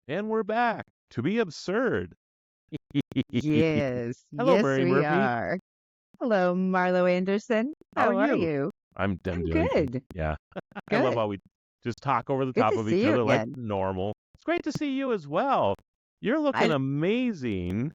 And we're back to be absurd. Yes, Hello, yes, Mary we Murphy. are. Hello, Marlo Anderson. How are How are you? you? I'm I'm doing good. good. Yeah. I love Good. how we just talk over the Good top to of see each you other like again. normal. It's great to see you as well. You're looking I amazing.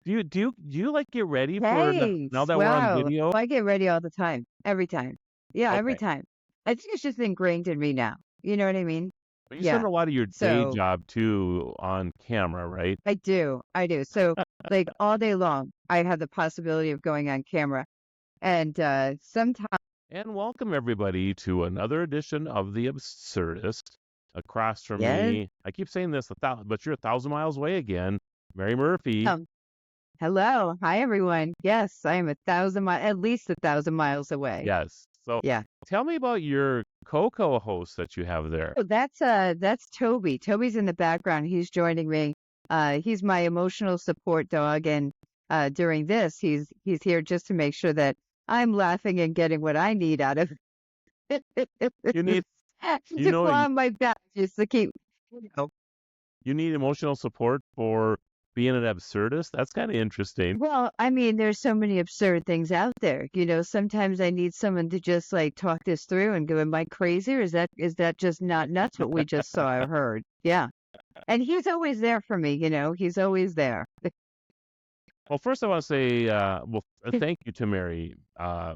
Do you like get ready for now Thanks. that we're on Wow. video? I get ready all the time. Every time. Yeah, every Okay. time. I think it's just ingrained in me now. You know what I mean? But you spend Yeah. a lot of your day So job too on camera, right? I do. I do. So like all day long, I have the possibility of going on camera. And sometimes And welcome everybody to another edition of The Absurdist. Across from yes. me, I keep saying this, but you're 1,000 miles away again. Mary Murphy. Hello. Hi, everyone. Yes, I am at least 1,000 miles away. Yes. So Yeah. tell me about your co-host that you have there. Oh, that's Toby. Toby's in the background. He's joining me. He's my emotional support dog, and during this, he's here just to make sure that I'm laughing and getting what I need out of it. You need, you To know, claw my back, just to keep, you know. you need emotional support for being an absurdist. That's kind of interesting. Well, I mean, there's so many absurd things out there. Sometimes I need someone to just like talk this through and go, am I crazy? Or is that just not nuts what we just saw or heard? Yeah. And he's always there for me, he's always there. Well, first I want to say, thank you to Mary.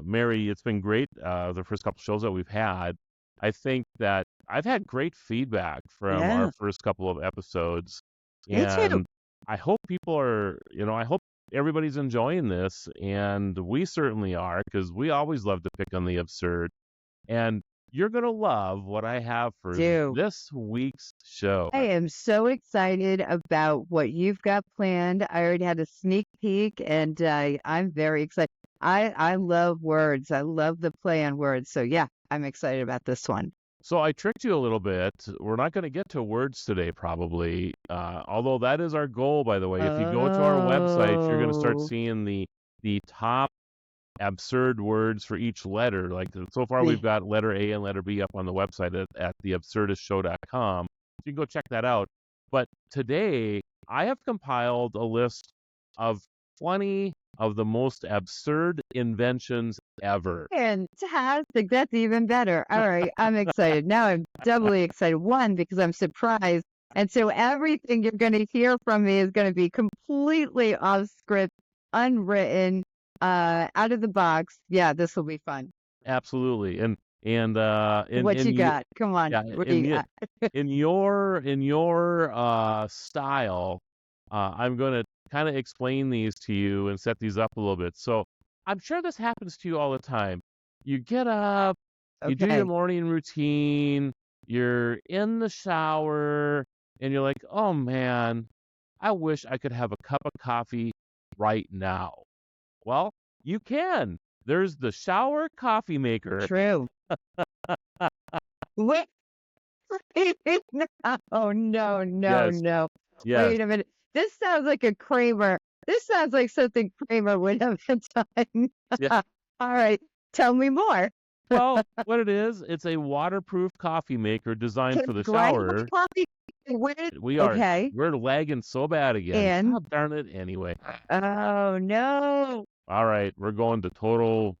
Mary, it's been great. The first couple shows that we've had, I think that I've had great feedback from our Yeah, first couple of episodes, me too. and I hope people are, I hope everybody's enjoying this, and we certainly are because we always love to pick on the absurd, and you're gonna love what I have for Do. this week's show. I am so excited about what you've got planned. I already had a sneak peek, and I'm very excited. I love words. I love the play on words. So yeah, I'm excited about this one. So I tricked you a little bit. We're not going to get to words today, probably. Although that is our goal, by the way. If you go to our website, you're going to start Oh, seeing the top absurd words for each letter. Like so far, we've the got letter A and letter B up on the website at theabsurdistshow.com. So you can go check that out. But today, I have compiled a list of 20 of the most absurd inventions ever. fantastic. That's even better. All right, I'm excited. Now I'm doubly excited. One, because I'm surprised. And so everything you're going to hear from me is going to be completely off script, unwritten, out of the box. Yeah, this will be fun. Absolutely. And What you you got? Come on. yeah, What do you got? in your style, I'm going to kind of explain these to you and set these up a little bit. So I'm sure this happens to you all the time. You get up, you do your Okay. morning routine, you're in the shower, and you're like, oh man, I wish I could have a cup of coffee right now. Well, you can. There's the shower coffee maker. True. Wait. Oh, no, no, Yes, no. yes. Wait a minute. This sounds like a Kramer. This sounds like something Kramer would have done. Yeah. All right. Tell me more. Well, what it is, it's a waterproof coffee maker designed Can for I the grind my shower. coffee with it? We are Okay. we're lagging so bad again. And, God darn it. Anyway. oh, no. All right, we're going to total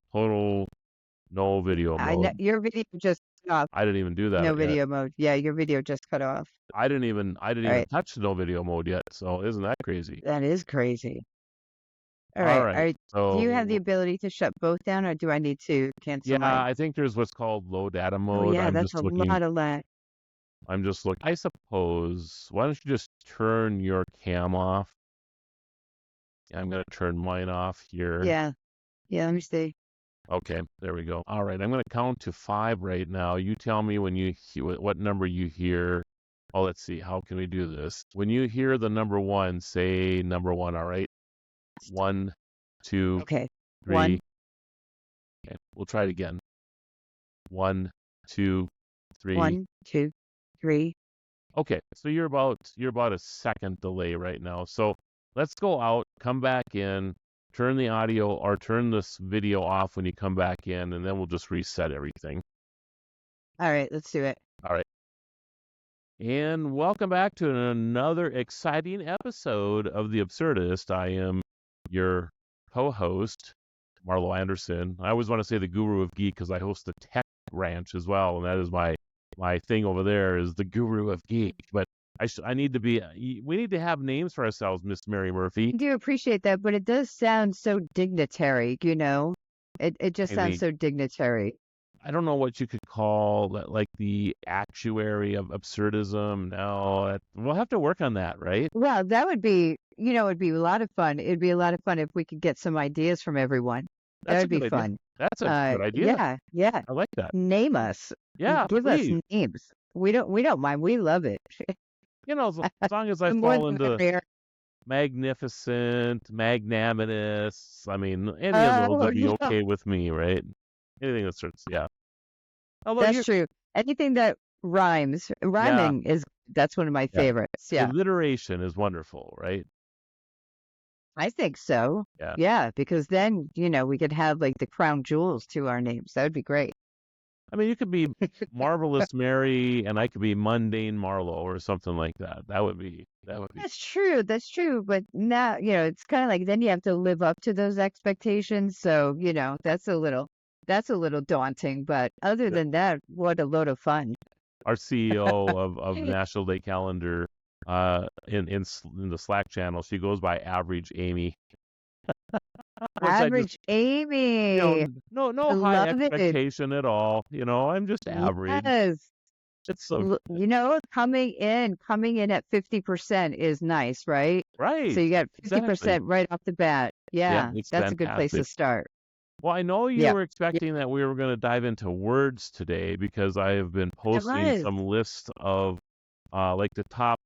no video I know mode. your video just cut off. I didn't even do No that yet. video mode. Yeah, your video just cut off. I didn't even All right. touch no video mode yet. So isn't that crazy? That is crazy. All All right. right. Do you have the So ability to shut both down, or do I need to cancel yeah, my? I think there's what's called low data Oh, mode. yeah, that's a lot of lag. I'm just looking. I suppose, why don't you just turn your cam off? I'm going to turn mine off here. Yeah. Yeah, let me see. Okay, there we go. All right, I'm going to count to 5 right now. You tell me when what number you hear. Oh, let's see. How can we do this? When you hear the number 1, say number 1, all right? 1, 2, Okay. 3. One. Okay, we'll try it again. 1, 2, 3. 1, 2, 3. Okay, so you're about a second delay right now. So let's go out, come back in, turn the audio or turn this video off when you come back in, and then we'll just reset everything. All right, let's do it. All right. And welcome back to another exciting episode of The Absurdist. I am your co-host, Marlo Anderson. I always want to say the Guru of Geek because I host the Tech Ranch as well, and that is my thing over there is the Guru of Geek. But I need to be. We need to have names for ourselves, Miss Mary Murphy. I do appreciate that, but it does sound so dignitary, you know? It just I sounds mean, so dignitary. I don't know what you could call that, like the actuary of absurdism. No, we'll have to work on that, right? Well, that would be, it'd be a lot of fun. It'd be a lot of fun if we could get some ideas from everyone. That That's a would be good idea. fun. That's a good idea. Yeah. I like that. Name us. Yeah, Give us please. names. We don't mind. We love it. As long as I The more fall the into merrier. magnificent, magnanimous, I mean, any of those Oh, would be yeah. okay with me, right? Anything that starts, yeah. Although That's true. Anything that rhymes. yeah, That's one of my yeah. favorites. Yeah. Alliteration is wonderful, right? I think so. Yeah. Yeah, because then, we could have like the crown jewels to our names. That would be great. I mean, you could be Marvelous Mary, and I could be Mundane Marlo, or something like that. That would be. That's true. That's true. But now, it's kind of like then you have to live up to those expectations. So, that's a little daunting. But other Yeah. than that, what a load of fun. Our CEO of National Day Calendar, in the Slack channel, she goes by Average Amy. Which I just, Average Amy. no I high love it. expectation at all. I'm just average. Yes. It's so Coming in at 50% is nice, right? right. So you got 50% Exactly. right off the bat. Yeah, Yeah, it's that's a good place to fantastic. start. Well, I know you Yeah, were expecting that we were going to dive into words today because I have been it posting was. some lists of like the top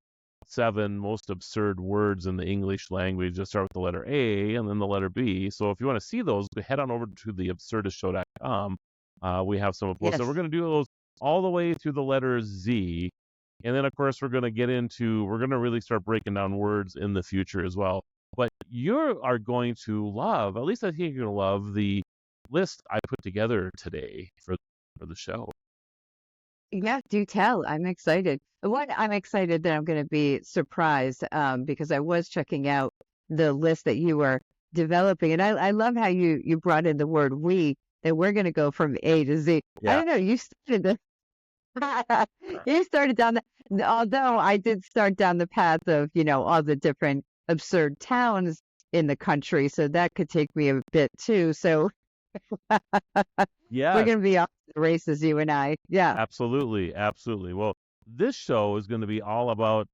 7 most absurd words in the English language that start with the letter A and then the letter B. So if you want to see those, head on over to theabsurdistshow.com. We have some posted. Yes. We're going to do those all the way through the letter Z. And then, of course, we're going to really start breaking down words in the future as well. But you are going to love, at least I think you're going to love the list I put together today for the show. Yeah, do tell. I'm excited. I'm excited that I'm going to be surprised because I was checking out the list that you were developing. And I love how you brought in the word we, that we're going to go from A to Z. I Yeah. don't know. You started down although I did start down the path of, all the different absurd towns in the country. So that could take me a bit too. So Yeah. we're going to be off the races, you and I. Yeah. Absolutely. Absolutely. Well, this show is going to be all about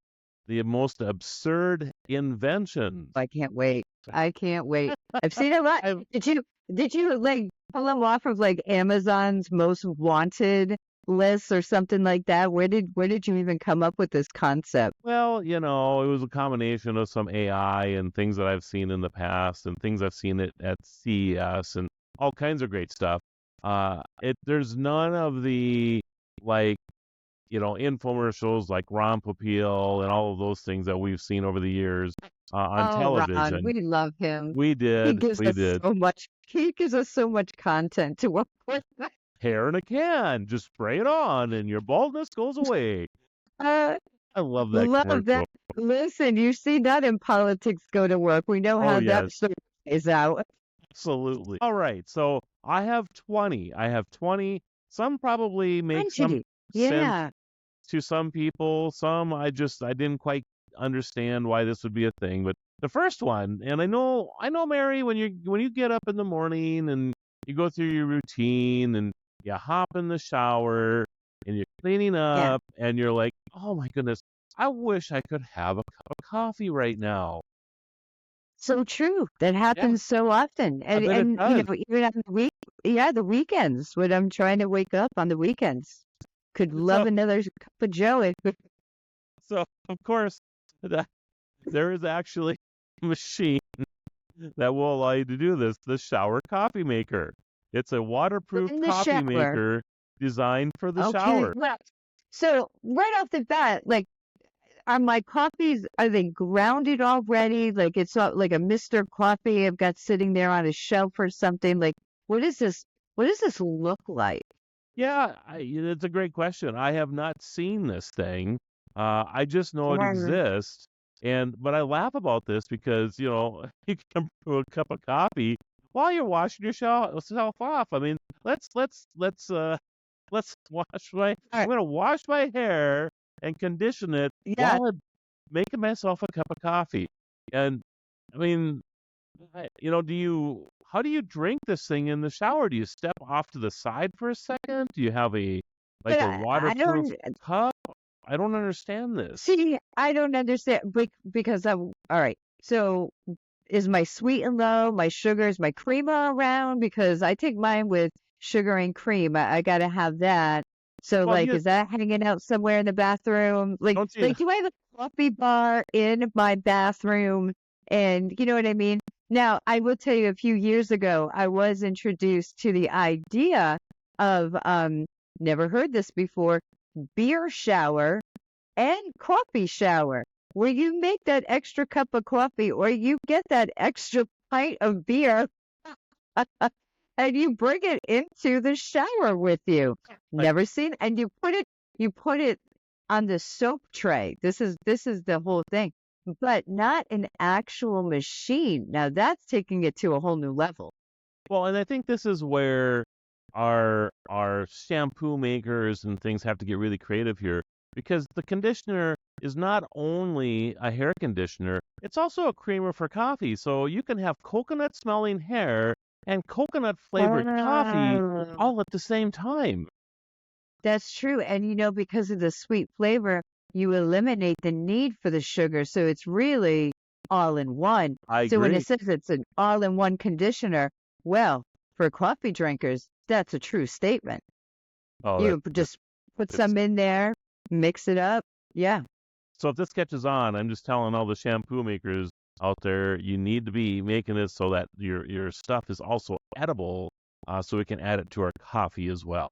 the most absurd inventions. I can't wait. I can't wait. I've seen a lot. Did you like pull them off of like Amazon's most wanted lists or something like that? Where did you even come up with this concept? Well, it was a combination of some AI and things that I've seen in the past and things I've seen at CES and all kinds of great stuff. There's none of the like infomercials like Ron Popeil and all of those things that we've seen over the years on television. Ron, we love him. We He did. gives We us did. so much. He gives us so much content to work with. Hair in a can. Just spray it on and your baldness goes away. Uh, I love that love commercial. that. Listen, you see that in politics go to work. We know how that yes. sort of plays out. Absolutely. All right. So I have 20. Some probably make some sense Yeah. to some people. Some I didn't quite understand why this would be a thing. But the first one, and I know, Mary, when you get up in the morning and you go through your routine and you hop in the shower and you're cleaning up and you're like, oh my goodness, I wish I could have a cup of coffee right now. So true. That happens so often. I bet it And does. even on the weekends when I'm trying to wake up on the weekends. Could love another cup of Joe. So of course, there is actually a machine that will allow you to do this, the shower coffee maker. It's a waterproof In the coffee shower. maker designed for the Okay. shower. Well, so right off the bat, like, are my coffees, are they grounded already? Like it's not like a Mr. Coffee I've got sitting there on a shelf or something. Like, what is this? What does this look like? Yeah, it's a great question. I have not seen this thing. I just know it Wow. exists, but I laugh about this because you can brew a cup of coffee while you're washing yourself off. I mean, let's wash my. All I'm right. gonna wash my hair and condition it Yeah. while I'm making myself a cup of coffee. And I mean, how do you drink this thing in the shower? Do you step off to the side for a second? Do you have like But a I waterproof don't cup? I don't understand this. see. I don't understand because I'm all right. So is my sweet and low, my sugars, my cream around? Because I take mine with sugar and cream. I gotta have that. So Well, like, is that hanging out somewhere in the bathroom? don't you? Like, do I have a coffee bar in my bathroom? And you know what I mean? Now, I will tell you, a few years ago, I was introduced to the idea of never heard this before, beer shower and coffee shower, where you make that extra cup of coffee or you get that extra pint of beer and you bring it into the shower with you. I, Never seen, and you put it on the soap tray. This is the whole thing, but not an actual machine. Now that's taking it to a whole new level. well, and I think this is where our shampoo makers and things have to get really creative here because the conditioner is not only a hair conditioner, it's also a creamer for coffee. So you can have coconut smelling hair and coconut flavored coffee Oh, all at the same time. that's true. And because of the sweet flavor, you eliminate the need for the sugar. So it's really all in one. I So when it agree. says it's an all in one conditioner, well, for coffee drinkers, that's a true statement. Oh, You just put it's some in there, mix it up. Yeah. so if this catches on, I'm just telling all the shampoo makers out there, you need to be making this so that your stuff is also edible, so we can add it to our coffee as well.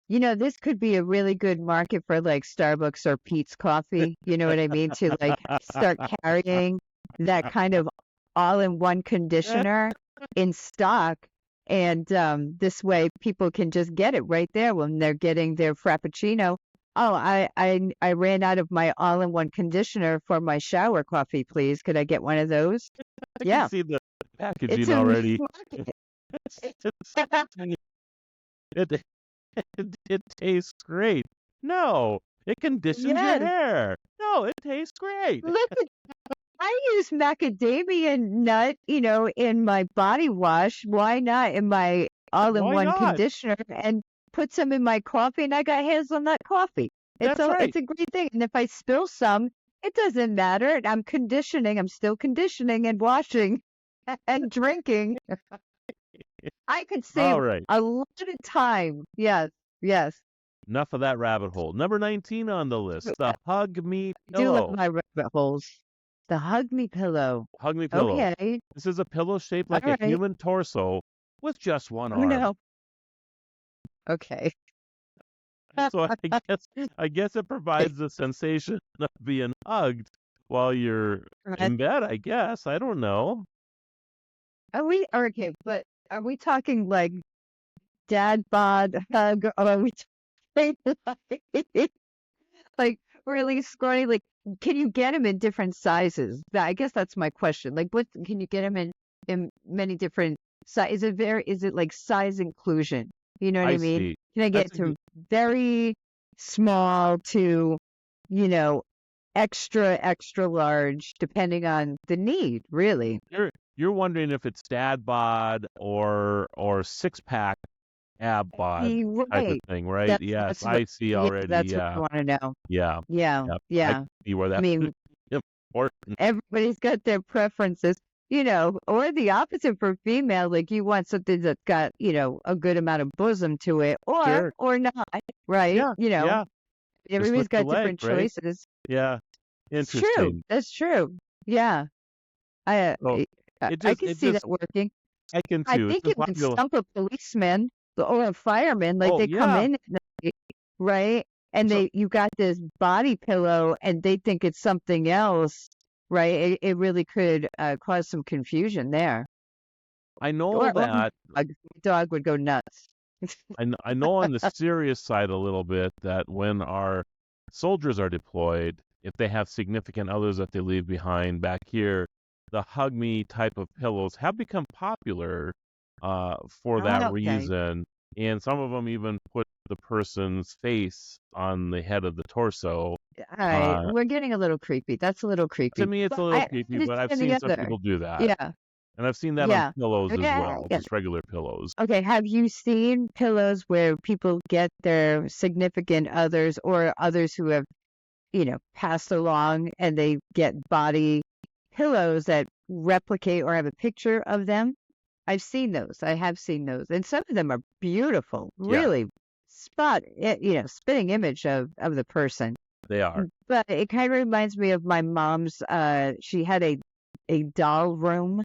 This could be a really good market for like Starbucks or Pete's Coffee. You know what I mean? To like start carrying that kind of all-in-one conditioner in stock. And this way people can just get it right there when they're getting their Frappuccino. Oh, I ran out of my all-in-one conditioner for my shower coffee, please. Could I get one of those? I can Yeah, see the it's packaging a new already. market. It, it tastes great. No, it conditions your Yes. hair. No, it tastes great. Listen, I use macadamia nut, in my body wash. Why not in my Why all-in-one not? conditioner and put some in my coffee and I got hazelnut coffee. It's That's a right. it's a great thing. And if I spill some, it doesn't matter. I'm still conditioning and washing and drinking. I could All save right. a lot of time. Yes, yes. Enough of that rabbit hole. Number 19 on the list, the Hug Me I do love Pillow. my rabbit holes. The Hug Me pillow. Hug Me Pillow. Okay. This is a pillow shaped All like a right. human torso with just one Oh arm. no. Okay. So I guess it provides the sensation of being hugged while you're Right. in bed, I guess. I don't know. Okay, but are we talking like dad bod hug or are we talking like really scrawny? Like, can you get them in different sizes? I guess that's my question. Like, what can you get them in many different sizes? Is it like size inclusion? You know what I I mean? see. Can I That's get a good. to very small to, you know, extra large, depending on the need, really? You're wondering if it's dad bod or six pack ab bod type of Right. thing, right? That's Yes, that's what I see yeah, already. that's what I Yeah, want to know. yeah, Yeah, yeah. I yeah. can see where I that's mean, important. everybody's got their preferences, or the opposite for female, like you want something that's got, a good amount of bosom to it, Sure. or not, right? Yeah, yeah. Just Everybody's lift the got leg, different right? choices. Yeah. It's true. Interesting. That's true. Yeah. I uh, So I, I it I just can it see just that working. I can I too. It's think been it would popular. stump a policeman or a fireman, like Oh they come yeah. in at night, right? And So you got this body pillow and they think it's something else, right? It really could cause some confusion there. I know Or my that dog would go nuts. I know on the serious side a little bit that when our soldiers are deployed, if they have significant others that they leave behind back here, the hug me type of pillows have become popular for that Okay. reason. And some of them even put the person's face on the head of the torso. All right. Uh, We're getting a little creepy. That's a little to creepy. me, it's But a little I creepy, but I've understand the seen some other. people do that. Yeah. And I've seen that on Yeah. pillows as Yeah. well, Yeah. just regular pillows. Okay. Have you seen pillows where people get their significant others or others who have, passed along and they get body pillows that replicate or have a picture of them? I've seen those. I have seen those. And some of them are beautiful, Yeah, really spitting image of the person. they are. But it kind of reminds me of my mom's. She had a doll room,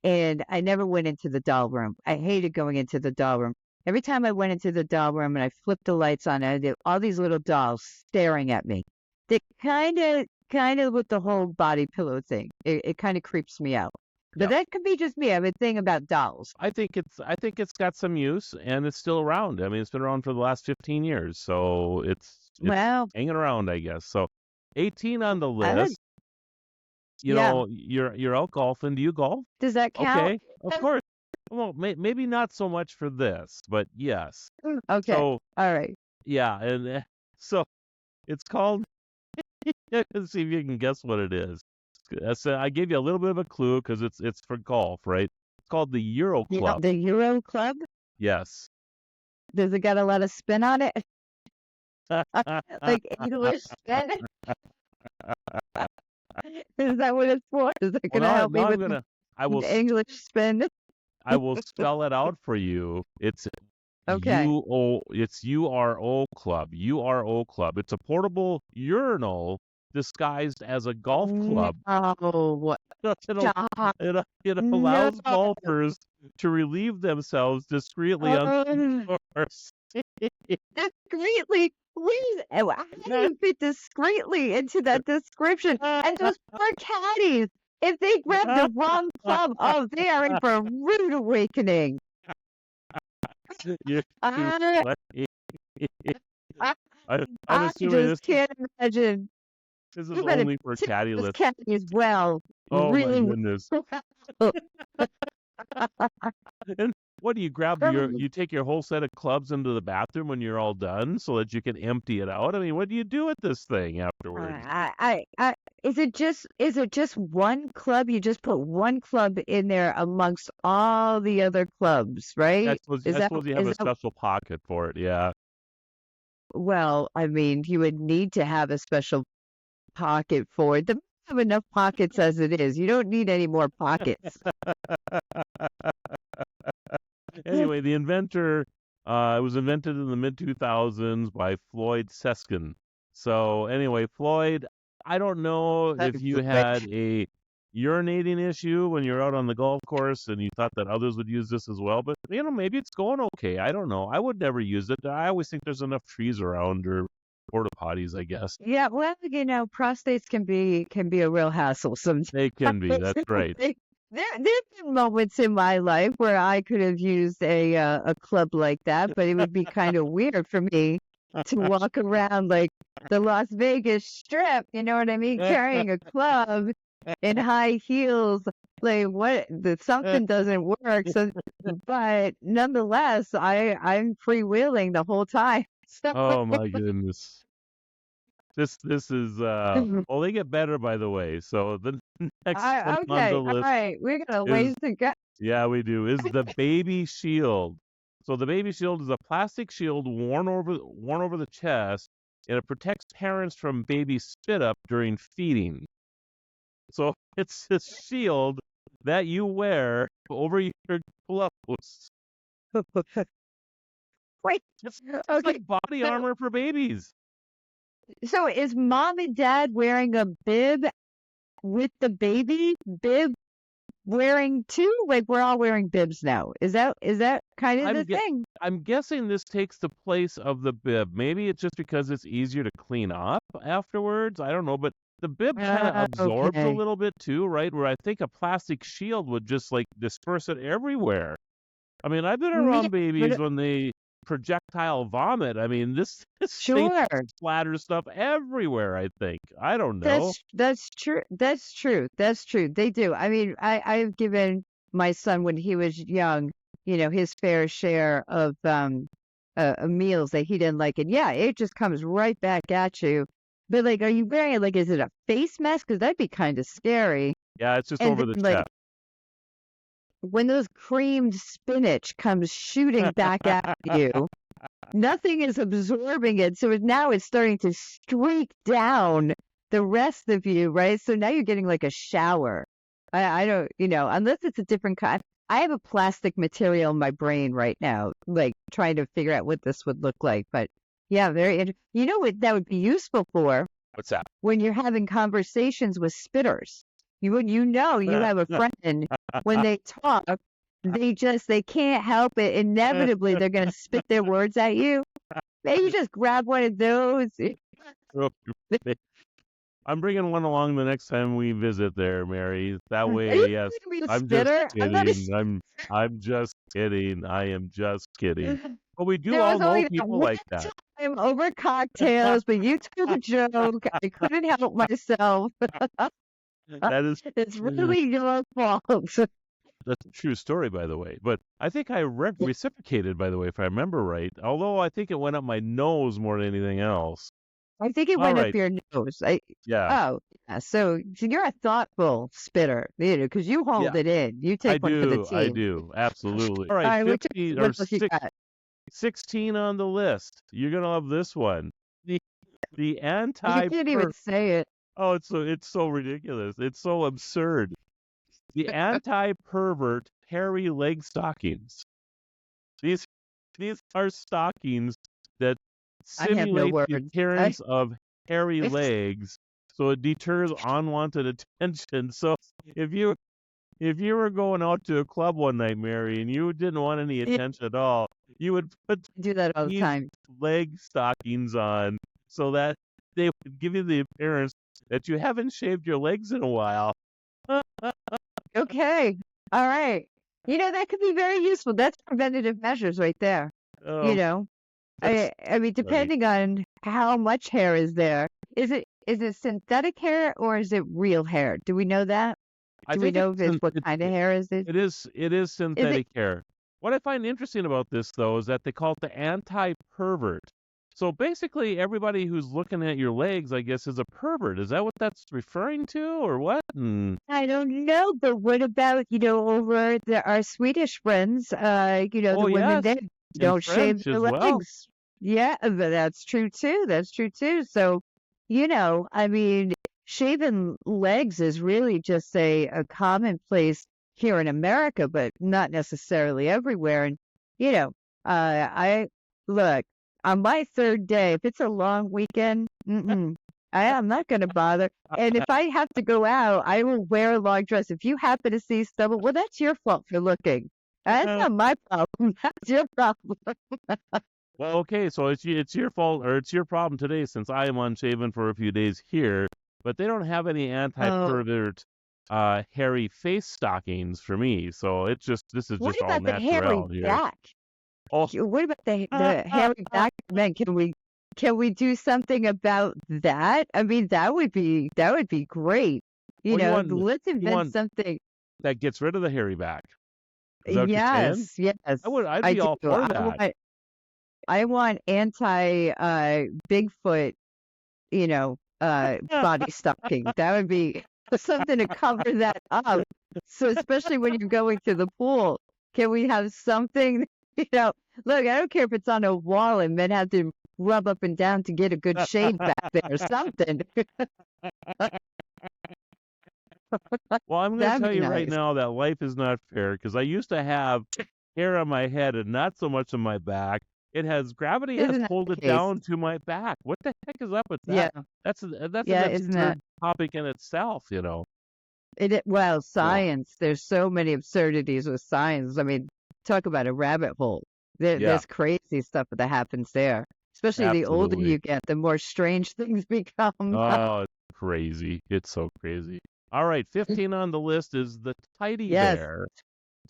and I never went into the doll room. I hated going into the doll room. Every time I went into the doll room and I flipped the lights on, I did all these little dolls staring at me. They kind of with the whole body pillow thing. It kind of creeps me out. But Yeah. that could be just me. I have a thing about dolls. I think it's got some use and it's still around. I mean, it's been around for the last 15 years, so it's Well, hanging around, I guess. So 18 on the I list. yeah. You're out golfing. Do you golf? Does that count? Okay, of course. Well, maybe not so much for this, but yes. Okay. So All right. yeah, and so it's called. Let's see if you can guess what it is. I gave you a little bit of a clue because it's for golf, right? It's called the Euro Club. The Euro Club? Yes. Does it got a lot of spin on it? Like English spin? Is that what it's for? Is it Well, going to help me now I'm with gonna. I will. English spin? I will spell it out for you. It's Okay. It's URO Club. URO Club. It's a portable urinal disguised as a golf club. Oh, stop. It No. allows golfers to relieve themselves discreetly on the course. Discreetly, please. How do you fit discreetly into that description? And those poor caddies, if they grab the wrong club, oh, they are in for a rude awakening. You're too I, funny. I, I'm I assuming just can't imagine. this is You better only for tip caddy this lists. caddy as well. Oh my Really goodness. And what do you grab you take your whole set of clubs into the bathroom when you're all done so that you can empty it out? I mean, what do you do with this thing afterwards? Is it just one club? You just put one club in there amongst all the other clubs, right? I suppose you have a special pocket for it, yeah. Well, I mean, you would need to have a special pocket for it. They have enough pockets as it is. You don't need any more pockets. Anyway, the inventor, it was invented in the mid-2000s by Floyd Seskin. So anyway, Floyd, I don't know if you had a urinating issue when you're out on the golf course and you thought that others would use this as well, but maybe it's going okay. I don't know. I would never use it. I always think there's enough trees around or porta potties, I guess. Yeah, well, prostates can be a real hassle sometimes. They can be. That's right. There've been moments in my life where I could have used a club like that, but it would be kind of weird for me to walk around like the Las Vegas Strip, you know what I mean, carrying a club in high heels. Like something doesn't work. So, but nonetheless, I'm freewheeling the whole time. So, Oh my goodness. This is well, they get better, by the way. So the next one on okay, the all list right, we got a is ways to go. yeah, we do, is the baby shield. So the baby shield is a plastic shield worn over the chest, and it protects parents from baby spit up during feeding. So it's a shield that you wear over your clothes. Wait, It's okay. like body So, armor for babies. so is mom and dad wearing a bib with the baby? Bib wearing too? Like we're all wearing bibs now. Is that kind of the thing? I'm guessing this takes the place of the bib. Maybe it's just because it's easier to clean up afterwards. I don't know, but the bib kind of absorbs a Okay. little bit too, right? Where I think a plastic shield would just like disperse it everywhere. I mean, I've been Yeah, around babies but when they projectile vomit. I mean, this thing Sure. splatters stuff everywhere, I think. I don't know. That's true. That's true. That's true. They do. I mean, I've given my son when he was young, his fair share of meals that he didn't like, and yeah, it just comes right back at you. But like, are you wearing it? Like, is it a face mask? Because that'd be kind of scary. Yeah, it's just And over then, the like, chest. when those creamed spinach comes shooting back at you, nothing is absorbing it. So now it's starting to streak down the rest of you, right? So now you're getting like a shower. I don't, unless it's a different kind. I have a plastic material in my brain right now, like trying to figure out what this would look like. But yeah, you know what that would be useful for? What's that? When you're having conversations with spitters. You have a friend, when they talk, they can't help it. Inevitably, they're going to spit their words at you. Maybe just grab one of those. I'm bringing one along the next time we visit there, Mary. That Are way, you yes. calling me a I'm just spitter? I'm not a kidding. I'm just kidding. I am just kidding. But we do There all was know only that people one like that. time over cocktails, but you told a joke. I couldn't help myself. That is It's really your fault. that's a true story, by the way. But I think I reciprocated, by the way, if I remember right. Although I think it went up my nose more than anything else. I think it All went up right. your nose. Yeah. Oh, yeah. So you're a thoughtful spitter, because you hold Yeah. it in. You I take one for the do. I team. do. Absolutely. All All right. right, 15 or what else you got? 16 on the list. You're gonna love this one. The You anti can't even say it. Oh, it's so ridiculous. It's so absurd. The anti-pervert hairy leg stockings. These are stockings that I have no simulate the words. appearance of hairy legs, so it deters unwanted attention. So if you were going out to a club one night, Mary, and you didn't want any attention at all, you would put do that all the these time. leg stockings on so that they would give you the appearance that you haven't shaved your legs in a while. Okay. All right. That could be very useful. That's preventative measures right there. Oh, that's I mean, funny. depending on how much hair is there, is it synthetic hair or is it real hair? Do we know that? I Do we think know it's if it's what kind of hair is it? it is synthetic hair. What I find interesting about this, though, is that they call it the anti-pervert. So basically, everybody who's looking at your legs, I guess, is a pervert. Is that what that's referring to, or what? I don't know, but what about, over our Swedish friends, the Oh, women yes, there and don't shave French their as well. legs. Yeah, but that's true too. That's true too. So, I mean, shaving legs is really just a commonplace here in America, but not necessarily everywhere. And, I look, on my third day, if it's a long weekend, I am not going to bother. And if I have to go out, I will wear a long dress. If you happen to see stubble, well, that's your fault for looking. That's not my problem. That's your problem. Well, okay, so it's your fault, or it's your problem today, since I am unshaven for a few days here. But they don't have any anti-pervert hairy face stockings for me. So this is What just all about the hairy natural here. back? Oh, What about the hairy back men? Can we do something about that? I mean, that would be great. Oh, Let's invent want something. that gets rid of the hairy back. Is that what you're saying? Yes, I'd I be all do. for that. I want anti Bigfoot, body stocking. That would be something to cover that up. So especially when you're going to the pool, can we have something? Look, I don't care if it's on a wall and men have to rub up and down to get a good shade back there or something. Well, I'm going to That'd tell be you right nice. now that life is not fair, because I used to have hair on my head and not so much on my back. Gravity has Isn't that pulled the it case? down to my back. What the heck is up with that? Yeah, That's yeah, an isn't absurd that? topic in itself, Well, Oh, science, there's so many absurdities with science. I mean, talk about a rabbit hole. yeah, There's crazy stuff that happens there. Especially the older absolutely. you get, the more strange things become. Oh, it's crazy. It's so crazy. All right, 15 on the list is the tidy Yes. bear.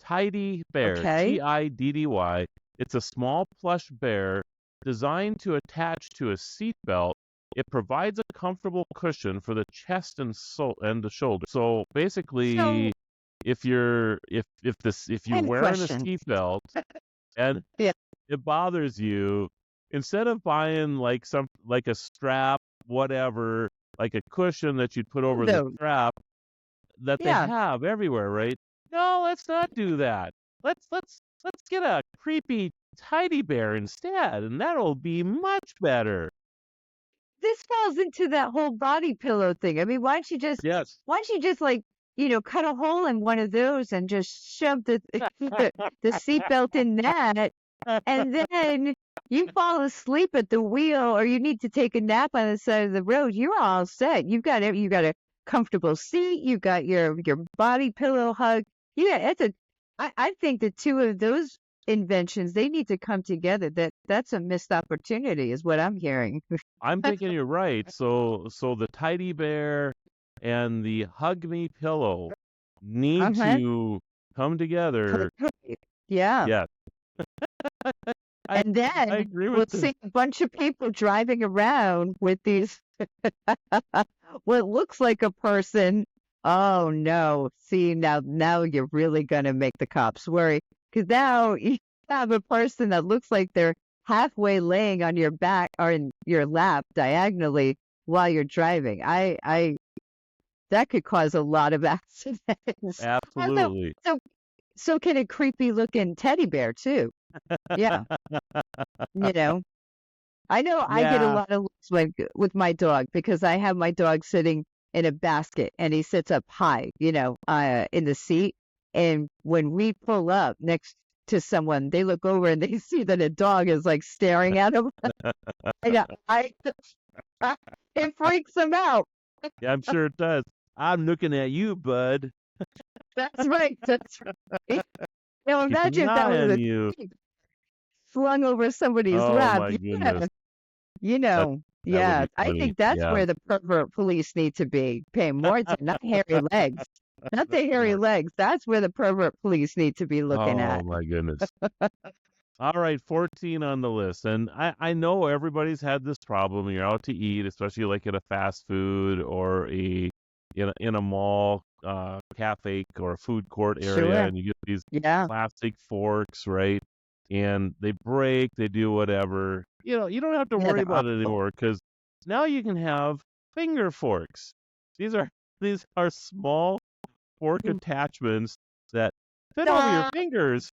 Tidy bear, Okay. Tiddy. It's a small plush bear designed to attach to a seat belt. It provides a comfortable cushion for the chest and the shoulder. So basically, So, if you're if I you're have a wearing a question. seatbelt and Yeah. it bothers you, instead of buying like a strap, whatever, like a cushion that you'd put over the Those. strap that they Yeah. have everywhere, right? No, let's not do that. Let's get a creepy teddy bear instead, and that'll be much better. This falls into that whole body pillow thing. I mean, Yes. why don't you just like, cut a hole in one of those and just shove the seatbelt in that, and then you fall asleep at the wheel, or you need to take a nap on the side of the road. You're all set. You got a comfortable seat. You got your body pillow hug. Yeah, I think the two of those inventions, they need to come together. That's a missed opportunity, is what I'm hearing. I'm thinking you're right. So the teddy bear and the hug me pillow need Uh-huh. to come together. Yeah. Yes. I And I then agree we'll with this. see a bunch of people driving around with these what looks like a person. Oh no. See, now you're really gonna make the cops worry. Because now you have a person that looks like they're halfway laying on your back or in your lap diagonally while you're driving. I that could cause a lot of accidents. Also, Absolutely. so so can a creepy looking teddy bear too. Yeah. You know. I know I get a Yeah. lot of looks with my dog because I have my dog sitting in a basket and he sits up high, in the seat. And when we pull up next to someone, they look over and they see that a dog is like staring at them. I, it freaks them out. Yeah, I'm sure it does. I'm looking at you, bud. That's right. That's right. Now Keeping imagine an if that eye was on a you. sheep slung over somebody's Oh lap. my Yeah. goodness. That that would Yeah, be I funny. think that's Yeah. where the pervert police need to be paying more attention, not hairy legs, not the hairy Smart. legs. That's where the pervert police need to be looking Oh at. my goodness. All right, 14 on the list. And I know everybody's had this problem. You're out to eat, especially like at a fast food or in a mall, cafe or a food court area, Sure. and you get these Yeah. plastic forks, right? And they break, they do whatever. You don't have to Yeah, worry they're about it awful. anymore because now you can have finger forks. These are these are small fork attachments that fit over your Ah, fingers.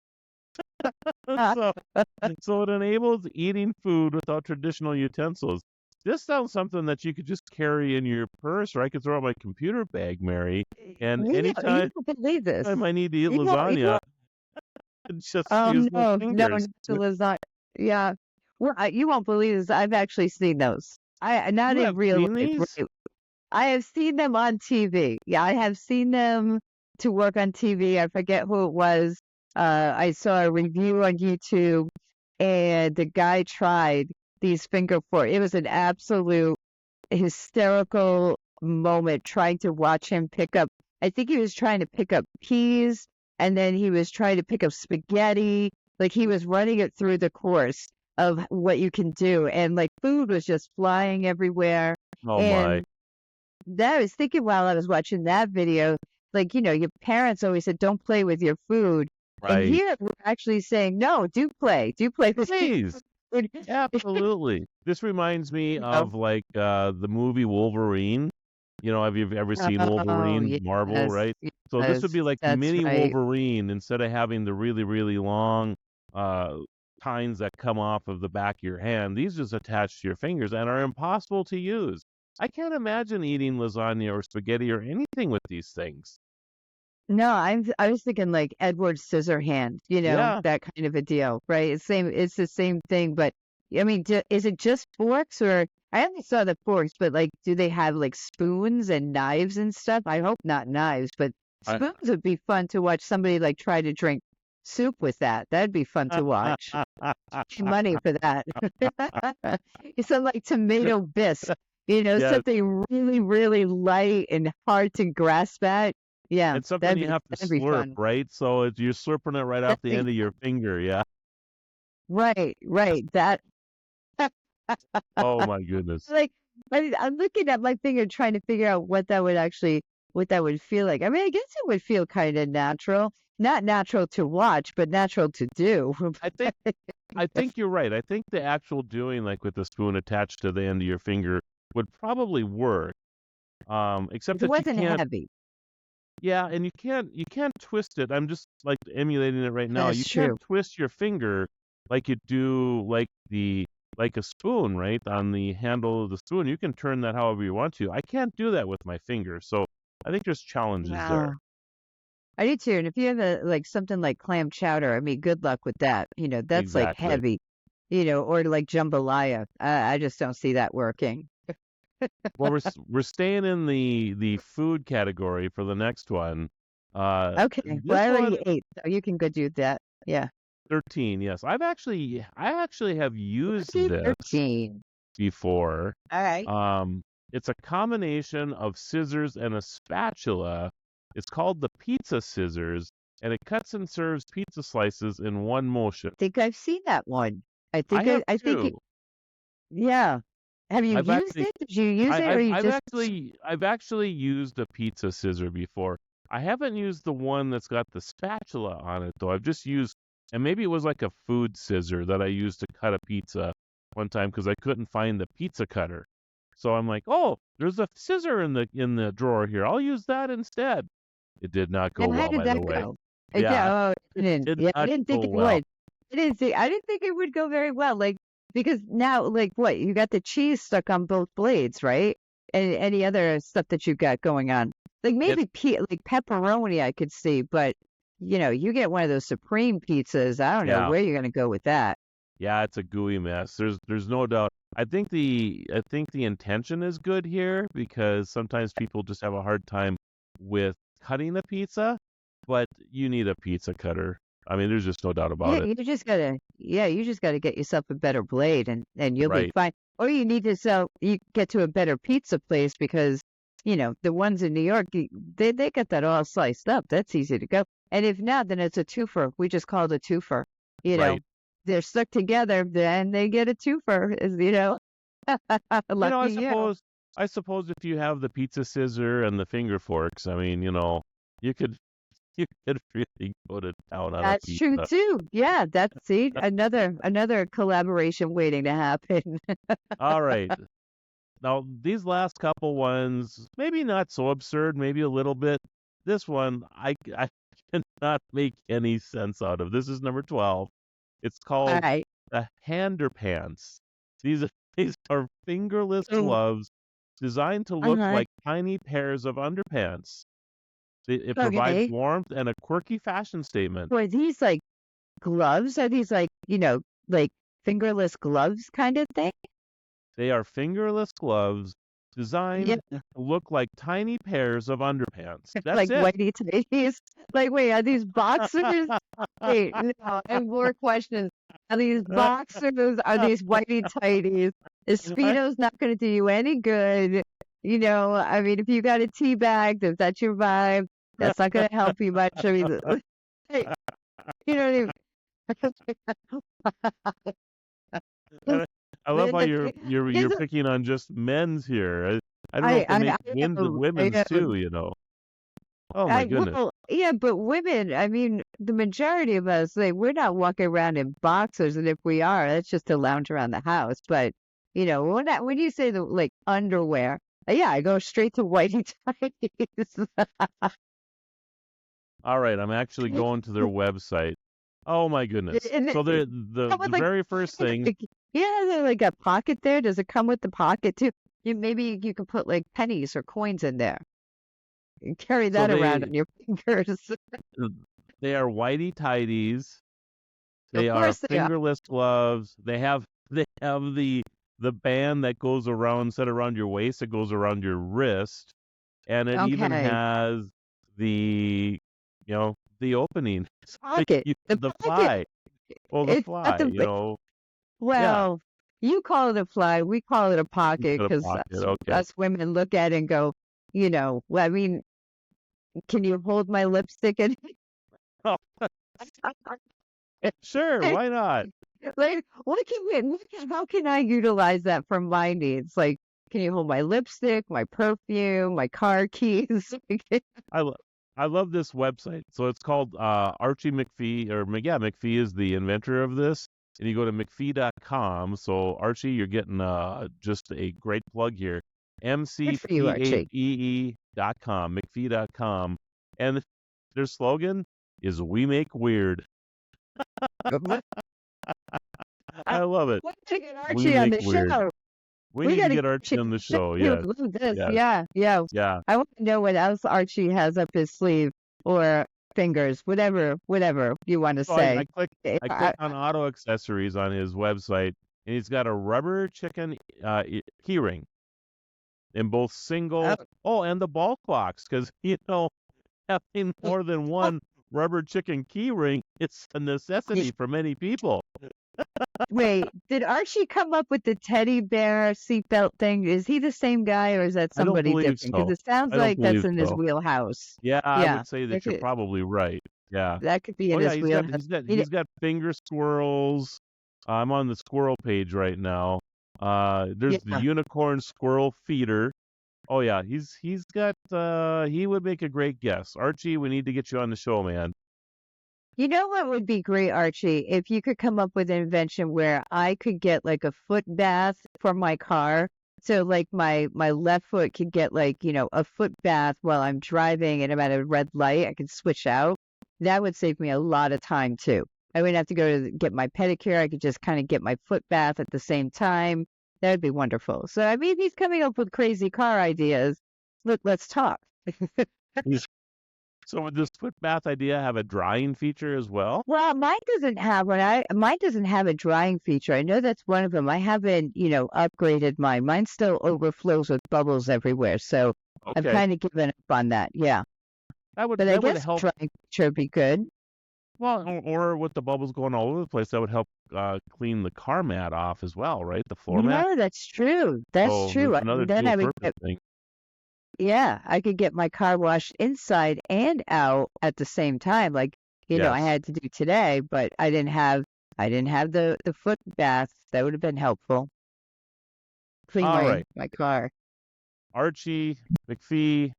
So so it enables eating food without traditional utensils. This sounds something that you could just carry in your purse, or I could throw in my computer bag, Mary. And you anytime don't believe this. I need to eat You lasagna, won't. I just Oh use my no, no, fingers. not the lasagna. Yeah. Well, you won't believe this. I've actually seen those. Not You in have real seen life, these? right? I have seen them on TV. Yeah, I have seen them to work on TV. I forget who it was. I saw a review on YouTube, and the guy tried these finger four. It was an absolute hysterical moment trying to watch him pick up. I think he was trying to pick up peas, and then he was trying to pick up spaghetti. Like he was running it through the course of what you can do, and like food was just flying everywhere. Oh my, And that I was thinking while I was watching that video, like, your parents always said, don't play with your food. And right. here we're actually saying, no, do play with your Please. food. Absolutely. This reminds me You know, of like the movie Wolverine. Have you ever seen oh, Wolverine Marvel, yes, right? So this would yes, be like that's mini right. Wolverine instead of having the really, really long uh tines that come off of the back of your hand. These just attach to your fingers and are impossible to use. I can't imagine eating lasagna or spaghetti or anything with these things. No, I was thinking like Edward Scissorhand, Yeah. that kind of a deal, right? It's the same thing, but I mean, is it just forks or I only saw the forks, but like, do they have like spoons and knives and stuff? I hope not knives, but I, spoons would be fun to watch somebody like try to drink soup with that. That'd be fun to watch. Pay money for that. Some like tomato bisque, yes. something really, really light and hard to grasp at. Yeah, It's something you have to that'd be slurp, fun. right? So you're slurping it right off the end of your finger. Yeah. Right. That Oh my goodness. like I'm looking at my finger trying to figure out what that would feel like. I mean, I guess it would feel kind of natural. Not natural to watch, but natural to do. I think I think you're right. I think the actual doing, like with the spoon attached to the end of your finger, would probably work. Except If it that you wasn't can't. heavy. Yeah, and you can't twist it. I'm just like emulating it right now. You That's can't true. twist your finger like you do like a spoon, right? On the handle of the spoon. You can turn that however you want to. I can't do that with my finger. So I think there's challenges there. Wow. I do too. And if you have something like clam chowder, I mean, good luck with that. That's like Exactly. heavy, or like jambalaya. I just don't see that working. Well, we're staying in the food category for the next one. Okay. Well, This I one already ate, so you can go do that. Yeah. 13, yes. I actually have used Lucky this 13. before. All right. Um, it's a combination of scissors and a spatula. It's called the pizza scissors, and it cuts and serves pizza slices in one motion. I think I've seen that one. I have I think two. yeah. Have you I've used actually it? Did you use I, it or I've you I've just actually I've actually used a pizza scissor before. I haven't used the one that's got the spatula on it though. I've just used, and maybe it was like a food scissor that I used to cut a pizza one time because I couldn't find the pizza cutter. So I'm like, oh, there's a scissor in the drawer here. I'll use that instead. It did not go and how well, did by the that way. go? Yeah, Yeah, oh, it it didn't. did Yeah, I not didn't go think it well. would. I didn't think it would go very well. Like because now, like what you got the cheese stuck on both blades, right? And any other stuff that you got going on, like It maybe like pepperoni, I could see, but you get one of those supreme pizzas. I don't know yeah. where you're gonna go with that. Yeah, it's a gooey mess. There's no doubt. I think the intention is good here because sometimes people just have a hard time with cutting the pizza, but you need a pizza cutter. I mean, there's just no doubt about Yeah, it. you just gotta get yourself a better blade, and you'll be Right. fine. Or you get to a better pizza place because the ones in New York, they get that all sliced up. That's easy to go. And if not, then it's a twofer. We just call it a twofer. You know, Right. they're stuck together, then they get a twofer. You know, I Lucky you. suppose I suppose if you have the pizza scissor and the finger forks, I mean, you could you could really go to town on a That's true pizza. too. Yeah, that's see another collaboration waiting to happen. All right. Now, these last couple ones, maybe not so absurd, maybe a little bit. This one, I cannot make any sense out of. This is number 12. It's All called right. the Handerpants. These are, these are fingerless Mm, gloves designed to look uh-huh. like tiny pairs of underpants. It provides Okay. warmth and a quirky fashion statement. So are these like gloves? Are these like, like fingerless gloves kind of thing? They are fingerless gloves Yeah. designed to look like tiny pairs of underpants. That's Like it. whitey tighties. Like, wait, are these boxers? Wait, no, I have more questions. Are these boxers? Are these whitey tighties? Is Speedo's not going to do you any good? I mean, if you got a tea bag, if that's your vibe, that's not going to help you much. I mean, hey, you know what I mean? I love how you're There's picking on just men's here. I don't know if they I make women's am. too. Oh my goodness. Well, yeah, but women, I mean, the majority of us, like, we're not walking around in boxers, and if we are, that's just to lounge around the house. But, when you say the like underwear, yeah, I go straight to whitey tighties. All right, I'm actually going to their website. Oh my goodness. And So it the come the with like, very first thing, like, yeah, there like a pocket there. Does it come with the pocket too? Maybe you could put like pennies or coins in there and carry so that around on your fingers. they are whitey tidies. Of They are course they are. fingerless gloves. They have the band that goes around instead of around your waist, it goes around your wrist, and it even Okay. has the the opening. So Pocket. The the pocket. fly. Well, the It's not fly, the yeah, well, you call it a fly, we call it a pocket instead of because pocket. Okay. us women look at it and go, well, I mean, can you hold my lipstick? And Sure, why not? Like, how can I utilize that for my needs? Like, can you hold my lipstick, my perfume, my car keys? I lo- I love this website. So it's called Archie McPhee, or yeah, McPhee is the inventor of this. And you go to McPhee.com. So Archie, you're getting just a great plug here. Good for you, Archie. MCPHEE.com, McPhee.com. And their slogan is "We make weird." What? I love it. We gotta get We Archie on make the weird. show. We We need to gotta get get Archie Archie on on the the show. show. He would Yes, love this. yes, Yeah, yeah. yeah. I want to know what else Archie has up his sleeve or fingers, whatever you want to So I, say. I click Eh, I click on auto accessories on his website, and he's got a rubber chicken keyring in both oh, single. Oh, and the ball clocks, because having more than oh, one rubber chicken keyring, it's a necessity for many people. wait, did Archie come up with the teddy bear seatbelt thing? Is he the same guy or is that I don't somebody believe different? Because so. it sounds I don't like that's believe in his so. wheelhouse. Yeah, I Yeah, would say that that you're could probably right. Yeah. that could be Oh in yeah, his he's got wheelhouse. he's got He, he's got finger squirrels. I'm on the squirrel page right now. There's the yeah. unicorn squirrel feeder. Oh yeah, he's got he would make a great guest. Archie, we need to get you on the show, man. You know what would be great, Archie? If you could come up with an invention where I could get like a foot bath for my car. So like my left foot could get like, a foot bath while I'm driving and I'm at a red light. I could switch out. That would save me a lot of time too. I wouldn't have to go to get my pedicure. I could just kind of get my foot bath at the same time. That would be wonderful. So I mean, he's coming up with crazy car ideas. Let's talk. He's- So would this foot bath idea have a drying feature as well? Well, mine doesn't have one. Mine doesn't have a drying feature. I know that's one of them. I haven't, upgraded mine. Mine still overflows with bubbles everywhere. So I've Okay, kind of given up on that. Yeah. that would But I that would guess help. drying feature would be good. Well, or with the bubbles going all over the place, that would help clean the car mat off as well, right? The floor mat. No, that's true. That's So there's true. another Then dual I would purpose thing. I could get my car washed inside and out at the same time. Like, I Yes. had to do today, but I didn't have the foot bath. That would have been helpful. Clean All my right, my car. Archie McPhee,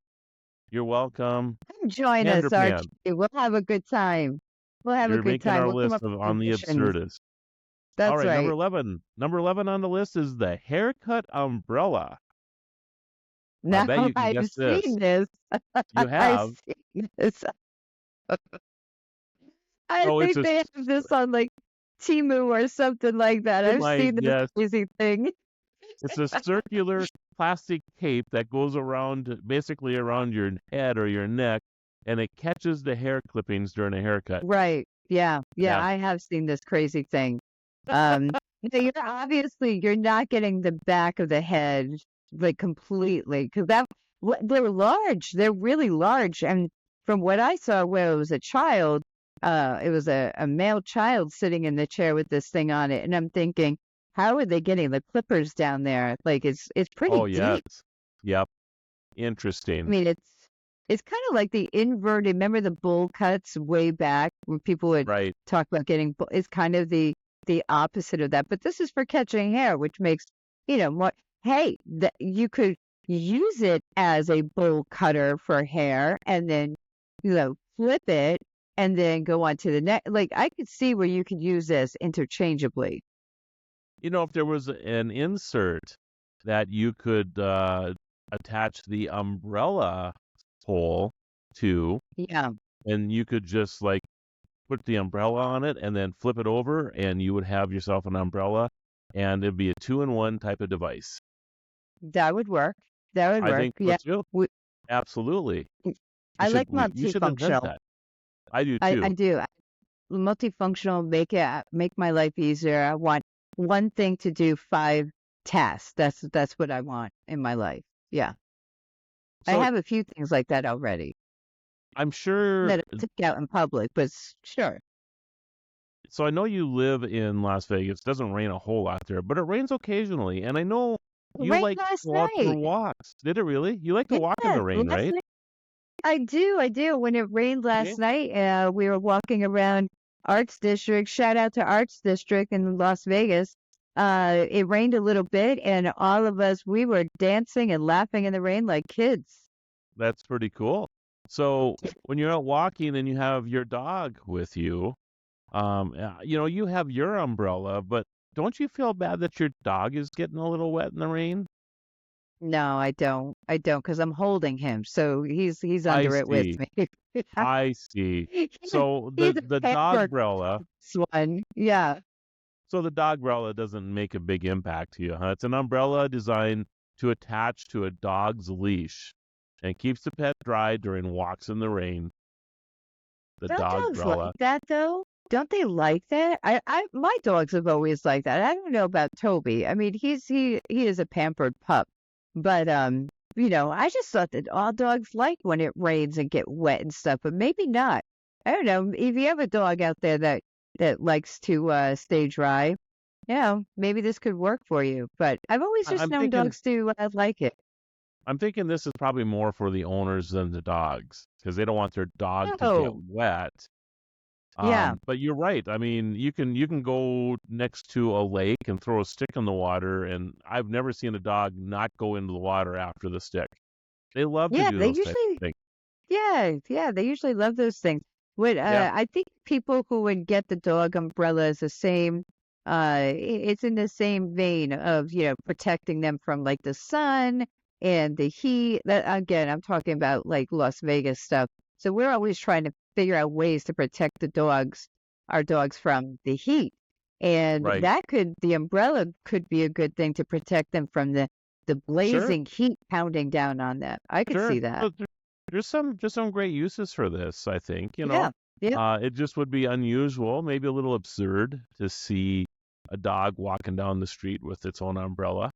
you're welcome. Come join us, Handerpan, Archie. We'll have a good time. We'll have a you're good making time. our We'll come list up of with on the inventions. absurdists. All That's right, number right. 11. Number 11 on the list is the haircut umbrella. I Now bet you can I've guess this. seen this. You I've have. seen this. I Oh, think they have this on like Timu or something like that. it I've might, seen this yes. crazy thing. It's a circular plastic tape that goes basically around your head or your neck, and it catches the hair clippings during a haircut. Right. Yeah. Yeah. Yeah. I have seen this crazy thing. Um, you're not getting the back of the head like completely because they're large. They're really large. And from what I saw, when it was a child, it was a male child sitting in the chair with this thing on it, and I'm thinking, how are they getting the clippers down there? Like it's pretty Oh, yes. deep. Yep. I Interesting. mean, it's kind of like the inverted. Remember the bowl cuts way back when people would Right. talk about getting. It's kind of the opposite of that. But this is for catching hair, which makes more. Hey, you could use it as a bowl cutter for hair, and then flip it, and then go on to the next. Like I could see where you could use this interchangeably. If there was an insert that you could attach the umbrella hole to, Yeah, and you could just like put the umbrella on it and then flip it over, and you would have yourself an umbrella, and it'd be a two-in-one type of device. that would work. That would I work. think so Yeah, too. we, Absolutely. I like You should invent multifunctional. that. I do I too. do. Multifunctional, make my life easier. I want one thing to do 5 tasks. That's what I want in my life. Yeah. I So have a few things like that already I'm sure. that I took out in public, but sure. So I know you live in Las Vegas. It doesn't rain a whole lot there, but it rains occasionally. And I know It you rained like to last go out for night. walks. Did it really? You like to walk in Yeah, the rain, last right? night. I do. When it rained Okay. last night, we were walking around Arts District. Shout out to Arts District in Las Vegas. It rained a little bit, and all of us, we were dancing and laughing in the rain like kids. That's pretty cool. So when you're out walking and you have your dog with you, you have your umbrella, but don't you feel bad that your dog is getting a little wet in the rain? No, I don't. I don't, because I'm holding him, so he's I under it with see. me. I see. So He's the a the dog pampered umbrella, one. Yeah. so the dog umbrella doesn't make a big impact to you, huh? It's an umbrella designed to attach to a dog's leash and keeps the pet dry during walks in the rain. The Don't dog dogs like umbrella. that though? Don't they like that? My dogs have always liked that. I don't know about Toby. I mean, he is a pampered pup, but I just thought that all dogs like when it rains and get wet and stuff, but maybe not. I don't know. If you have a dog out there that likes to stay dry, maybe this could work for you. But I've always I- just I'm known thinking dogs to like it. I'm thinking this is probably more for the owners than the dogs because they don't want their dog to get Oh, wet. yeah. But you're right. I mean, you can go next to a lake and throw a stick in the water, and I've never seen a dog not go into the water after the stick. They love to Yeah, do they those types usually of things. Yeah, they usually love those things. What Yeah, I think people who would get the dog umbrella is the same. It's in the same vein of protecting them from like the sun and the heat. That again, I'm talking about like Las Vegas stuff. So we're always trying to figure out ways to protect our dogs from the heat, and right. the umbrella could be a good thing to protect them from the Sure, blazing heat pounding down on them. I could sure. see that. So there's some great uses for this, I think, Yeah. Yeah. It just would be unusual, maybe a little absurd to see a dog walking down the street with its own umbrella.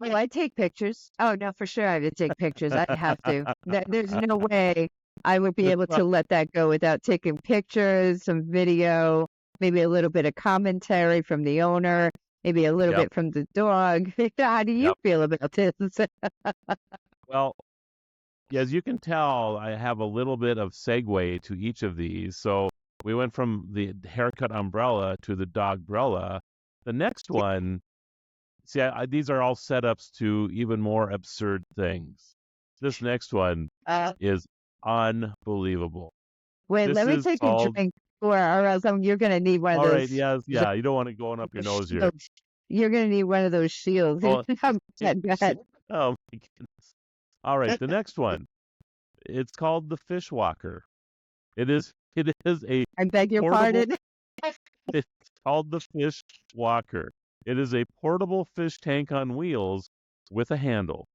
Oh, I take pictures. Oh, no, for sure I would take pictures. I have to. There's no way I would be able to let that go without taking pictures, some video, maybe a little bit of commentary from the owner, maybe a little Yep, bit from the dog. How do you yep. feel about this? Well, yeah, as you can tell, I have a little bit of segue to each of these. So we went from the haircut umbrella to the dog umbrella. The next one, see, these are all setups to even more absurd things. This next one Uh, is unbelievable. Wait, This let me is take a called, drink, or else you're gonna need one of all right, those yes, yeah, you don't want it going up your nose here. shields. You're gonna need one of those shields. Oh, Go it, ahead. oh my goodness. All right, the next one, it's called the fish walker. It is a I beg your portable. pardon. It's called the fish walker. It is a portable fish tank on wheels with a handle.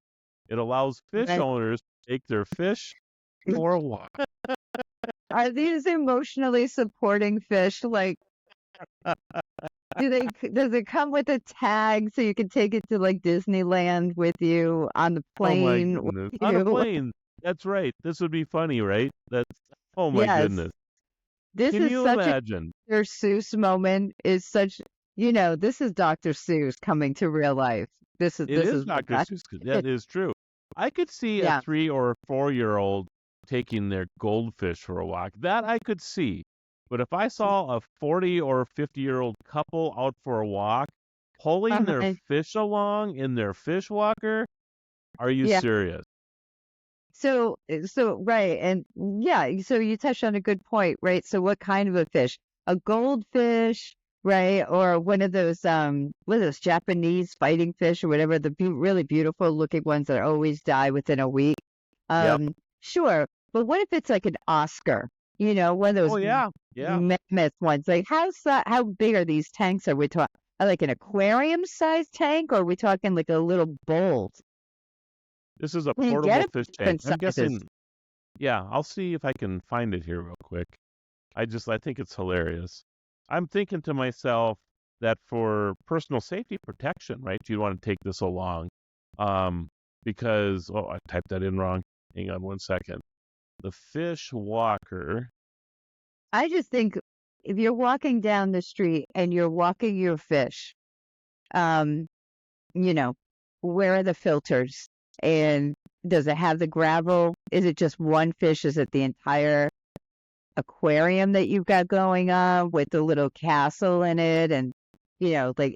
It allows fish Right. owners to take their fish for a walk. Are these emotionally supporting fish? Like, does it come with a tag so you can take it to like Disneyland with you on the Oh my plane with goodness. On a you? plane. That's right. This would be funny, right? Oh my Yes. goodness. This Can is you such a imagine? Dr. Seuss moment. Is such, this is Dr. Seuss coming to real life. This is It this is is what Dr. Seuss. That is true. I could see a yeah. 3 or 4 year old taking their goldfish for a walk. That I could see. But if I saw a 40 or 50-year-old couple out for a walk, pulling their Uh-huh. fish along in their fish walker, are you Yeah. serious? So right, and yeah, so you touched on a good point, right? So what kind of a fish? A goldfish, right? Or one of those what are those Japanese fighting fish or whatever, the really beautiful looking ones that always die within a week. Yep. Sure, but what if it's like an Oscar? One of those Oh yeah. Yeah. mammoth ones. Like how big are these tanks? Are we talking like an aquarium sized tank, or are we talking like a little bowl? This is a You can portable get fish tank. different I'm sizes. guessing, yeah, I'll see if I can find it here real quick. I think it's hilarious. I'm thinking to myself that for personal safety protection, right, you want to take this along. Um, because, oh, I typed that in wrong. Hang on one second. The fish walker. I just think if you're walking down the street and you're walking your fish, um, you know, where are the filters? And does it have the gravel? Is it just one fish? Is it the entire aquarium that you've got going on with a little castle in it, and like,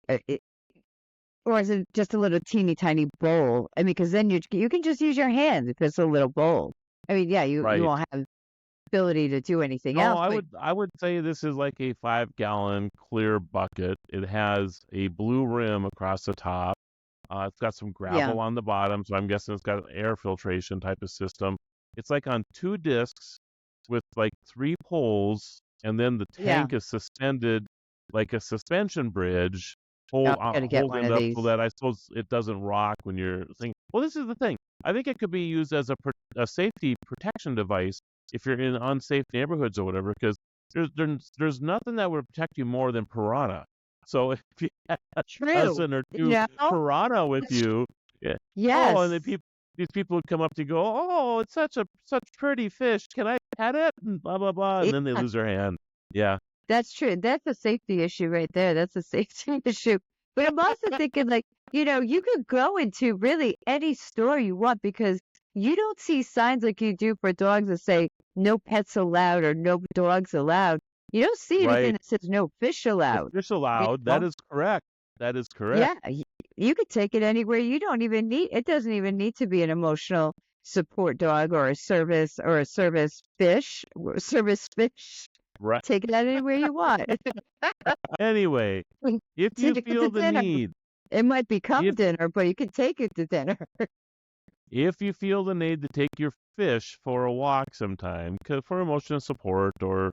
it, or is it just a little teeny tiny bowl? I mean, because then you can just use your hands if it's a little bowl. I mean, yeah, you Right. won't have ability to do anything No, else, I but would I would say this is like a 5-gallon clear bucket. It has a blue rim across the top. It's got some yeah, gravel on the bottom, so I'm guessing it's got an air filtration type of system. It's like on 2 discs with like 3 poles, and then the yeah. tank is suspended like a suspension bridge, Oh, I gotta get one holding it of up so these. that I suppose it doesn't rock when you're thinking. Well, this is the thing. I think it could be used as a safety protection device if you're in unsafe neighborhoods or whatever, because there's nothing that would protect you more than piranha. So if you had a True. dozen or You two know? piranha with you, yeah, oh, and Yes. these people would come up to you, go, oh, it's such pretty fish. Can I pet it? And blah blah blah, and then they Yeah, lose their hand. Yeah, that's true. That's a safety issue right there. That's a safety issue. But I'm also thinking, like, you could go into really any store you want because you don't see signs like you do for dogs that say no pets allowed or no dogs allowed. You don't see anything right. that says no fish No allowed. fish You allowed. That know? is correct. That is correct. Yeah, you could take it anywhere. You don't even need, it doesn't even need to be an emotional support dog or a service fish, or service fish. Right. Take it out anywhere you want. Anyway, if you Take it to feel the dinner. need, It might become if dinner, but you can take it to dinner. if you feel the need to take your fish for a walk sometime, for emotional support or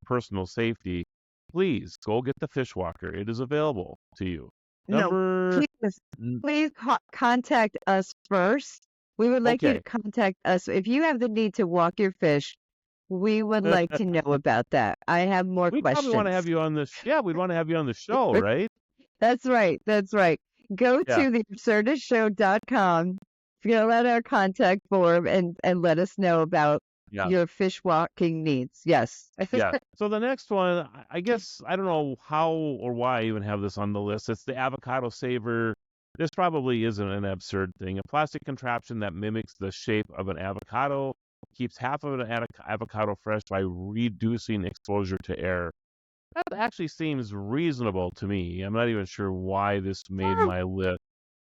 personal safety, please go get the fish walker. It is available to you. No, Number please, n- please contact us first. We would like you okay. to contact us. If you have the need to walk your fish, we would like to know about that. I have more We'd probably want to questions. have you on this. Yeah, we'd want to have you on the show, right? That's right. That's right. Go Yeah, to theabsurdistshow.com, fill out our contact form, and let us know about yeah, your fish walking needs. Yes. yeah. So the next one, I guess I don't know how or why I even have this on the list. It's the avocado saver. This probably isn't an absurd thing. A plastic contraption that mimics the shape of an avocado keeps half of an avocado fresh by reducing exposure to air. That actually seems reasonable to me. I'm not even sure why this made Yeah, my list,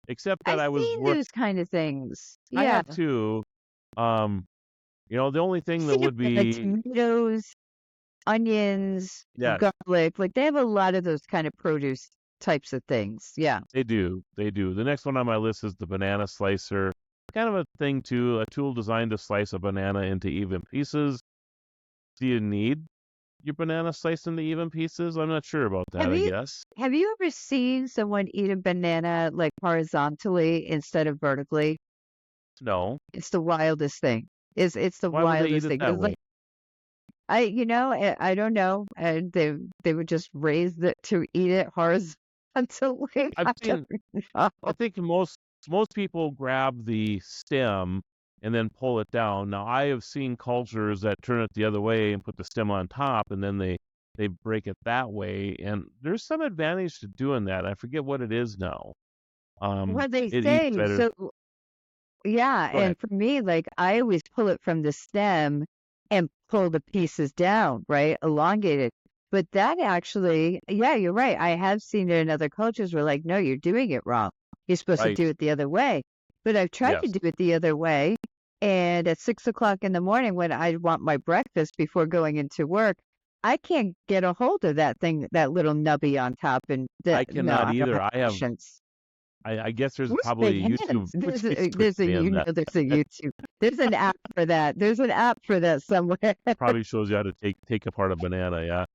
except that I've I was seen those kind of things. I Yeah. have two. Um, the only I've thing that seen it would with like be tomatoes, onions, yes, garlic. Like they have a lot of those kind of produce types of things. Yeah. they do. They do. The next one on my list is the banana slicer. Kind of a thing too, a tool designed to slice a banana into even pieces. Do you need your banana sliced into even pieces? I'm not sure about that, Have I you guess. have you ever seen someone eat a banana like horizontally instead of vertically? No. It's the wildest thing. It's the Why would they eat wildest it thing. that It's way? like I don't know. And they would just raise it to eat it horizontally. I've I don't seen know. I think most people grab the stem and then pull it down. Now I have seen cultures that turn it the other way and put the stem on top, and then they break it that way. And there's some advantage to doing that. I forget what it is now. What they It eats say. better. So yeah, Go ahead. and for me, like I always pull it from the stem and pull the pieces down, right? Elongate it. But that actually, yeah, you're right. I have seen it in other cultures where like, no, you're doing it wrong. You're supposed to Right. do it the other way. But I've tried to Yes. do it the other way. And at 6 o'clock in the morning when I want my breakfast before going into work, I can't get a hold of that thing, that little nubby on top. And I no, cannot I don't either. have patience. I guess there's Where's Big probably a YouTube Hands? YouTube saying that. There's a YouTube. There's an app for that. There's an app for that somewhere. Probably shows you how to take apart a banana, yeah.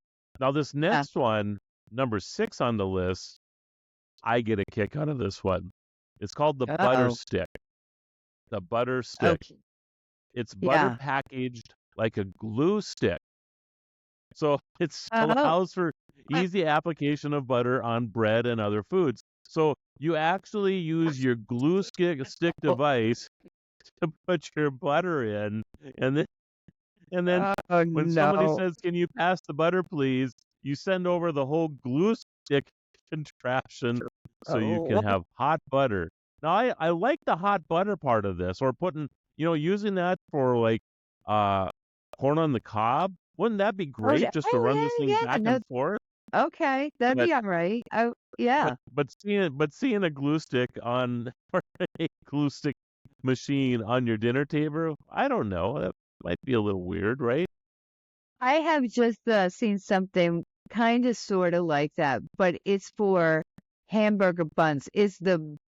Now this Yeah. next one, number 6 on the list, I get a kick out of this one. It's called the butter Uh-oh. stick. The butter stick. Okay. It's butter Yeah. packaged like a glue stick. So it Oh. allows for Uh, easy application of butter on bread and other foods. So you actually use your glue stick Oh, device to put your butter in, and then oh when somebody no. says, "Can you pass the butter, please?" you send over the whole glue stick contraption so you can Oh. have hot butter. Now, I like the hot butter part of this, or using that for like uh corn on the cob. Wouldn't that be great just to run this thing yeah, back no, and forth? okay, that'd But be all right. Oh, yeah. seeing a glue stick on or a glue stick machine on your dinner table, I don't know. That might be a little weird, right? I have just seen something kind of sort of like that, but it's for hamburger buns.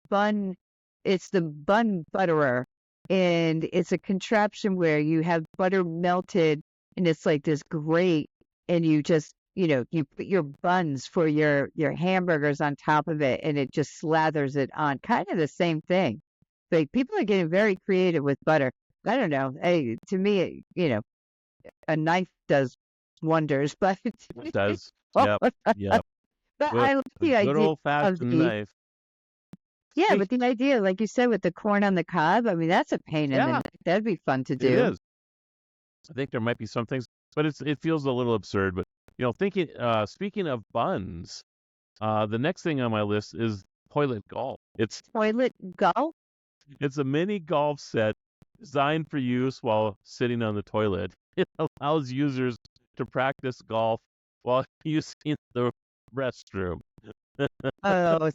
Bun, it's the bun butterer, and it's a contraption where you have butter melted, and it's like this grate, and you just, you put your buns for your hamburgers on top of it, and it just slathers it on. Kind of the same thing. Like people are getting very creative with butter. I don't know. Hey, to me, a knife does wonders, but It does. Yep. Yep. but Good. I like A the good idea old of fashioned the knife. yeah, Speak. but the idea, like you said, with the corn on the cob, I mean, that's a pain in the Yeah, neck. That'd be fun to it do. is. I think there might be some things, but it feels a little absurd. But thinking speaking of buns, the next thing on my list is toilet golf. Toilet golf? It's a mini golf set designed for use while sitting on the toilet. It allows users to practice golf while using the restroom. Oh,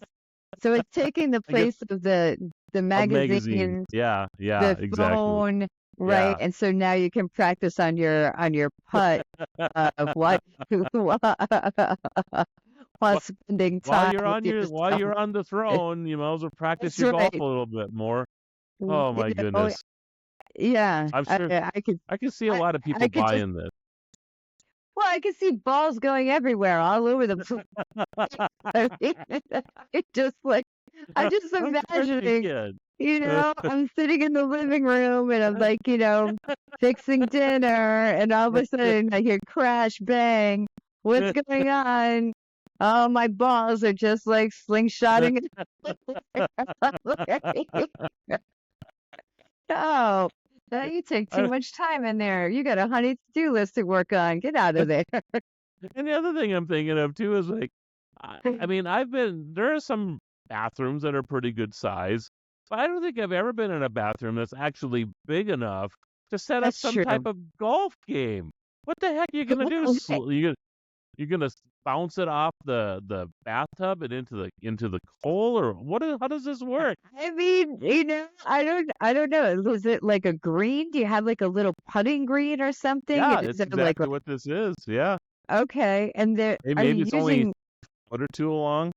so it's taking the I guess place of the a magazine. magazine, Yeah, yeah, the exactly. phone, right? Yeah. And so now you can practice on your putt of what while Wh- spending time with While yourself. you're on the throne, you might as well practice That's your golf right. a little bit more. You Oh my know, goodness. yeah, I'm sure I can see a lot of I people could just, buying this. well, I could see balls going everywhere, all over the place. I mean, it just like, I just Of course you imagining, can. I'm sitting in the living room and I'm like, fixing dinner, and all of a sudden I hear crash, bang. What's going on? Oh, my balls are just like slingshotting. Oh, you take too I- much time in there. You got a honey-to-do list to work on. Get out of there. And the other thing I'm thinking of too is like, I mean, there are some bathrooms that are pretty good size, but I don't think I've ever been in a bathroom that's actually big enough to set up That's some type true. of golf game. What the heck are you gonna do? Well, You're gonna bounce it off the bathtub and into the hole, or how does this work? I mean, I don't know. Was it like a green? Do you have like a little putting green or something? Yeah, And is it's there like exactly what this is. Yeah. okay, and there Hey, are maybe you it's only a using foot or two along.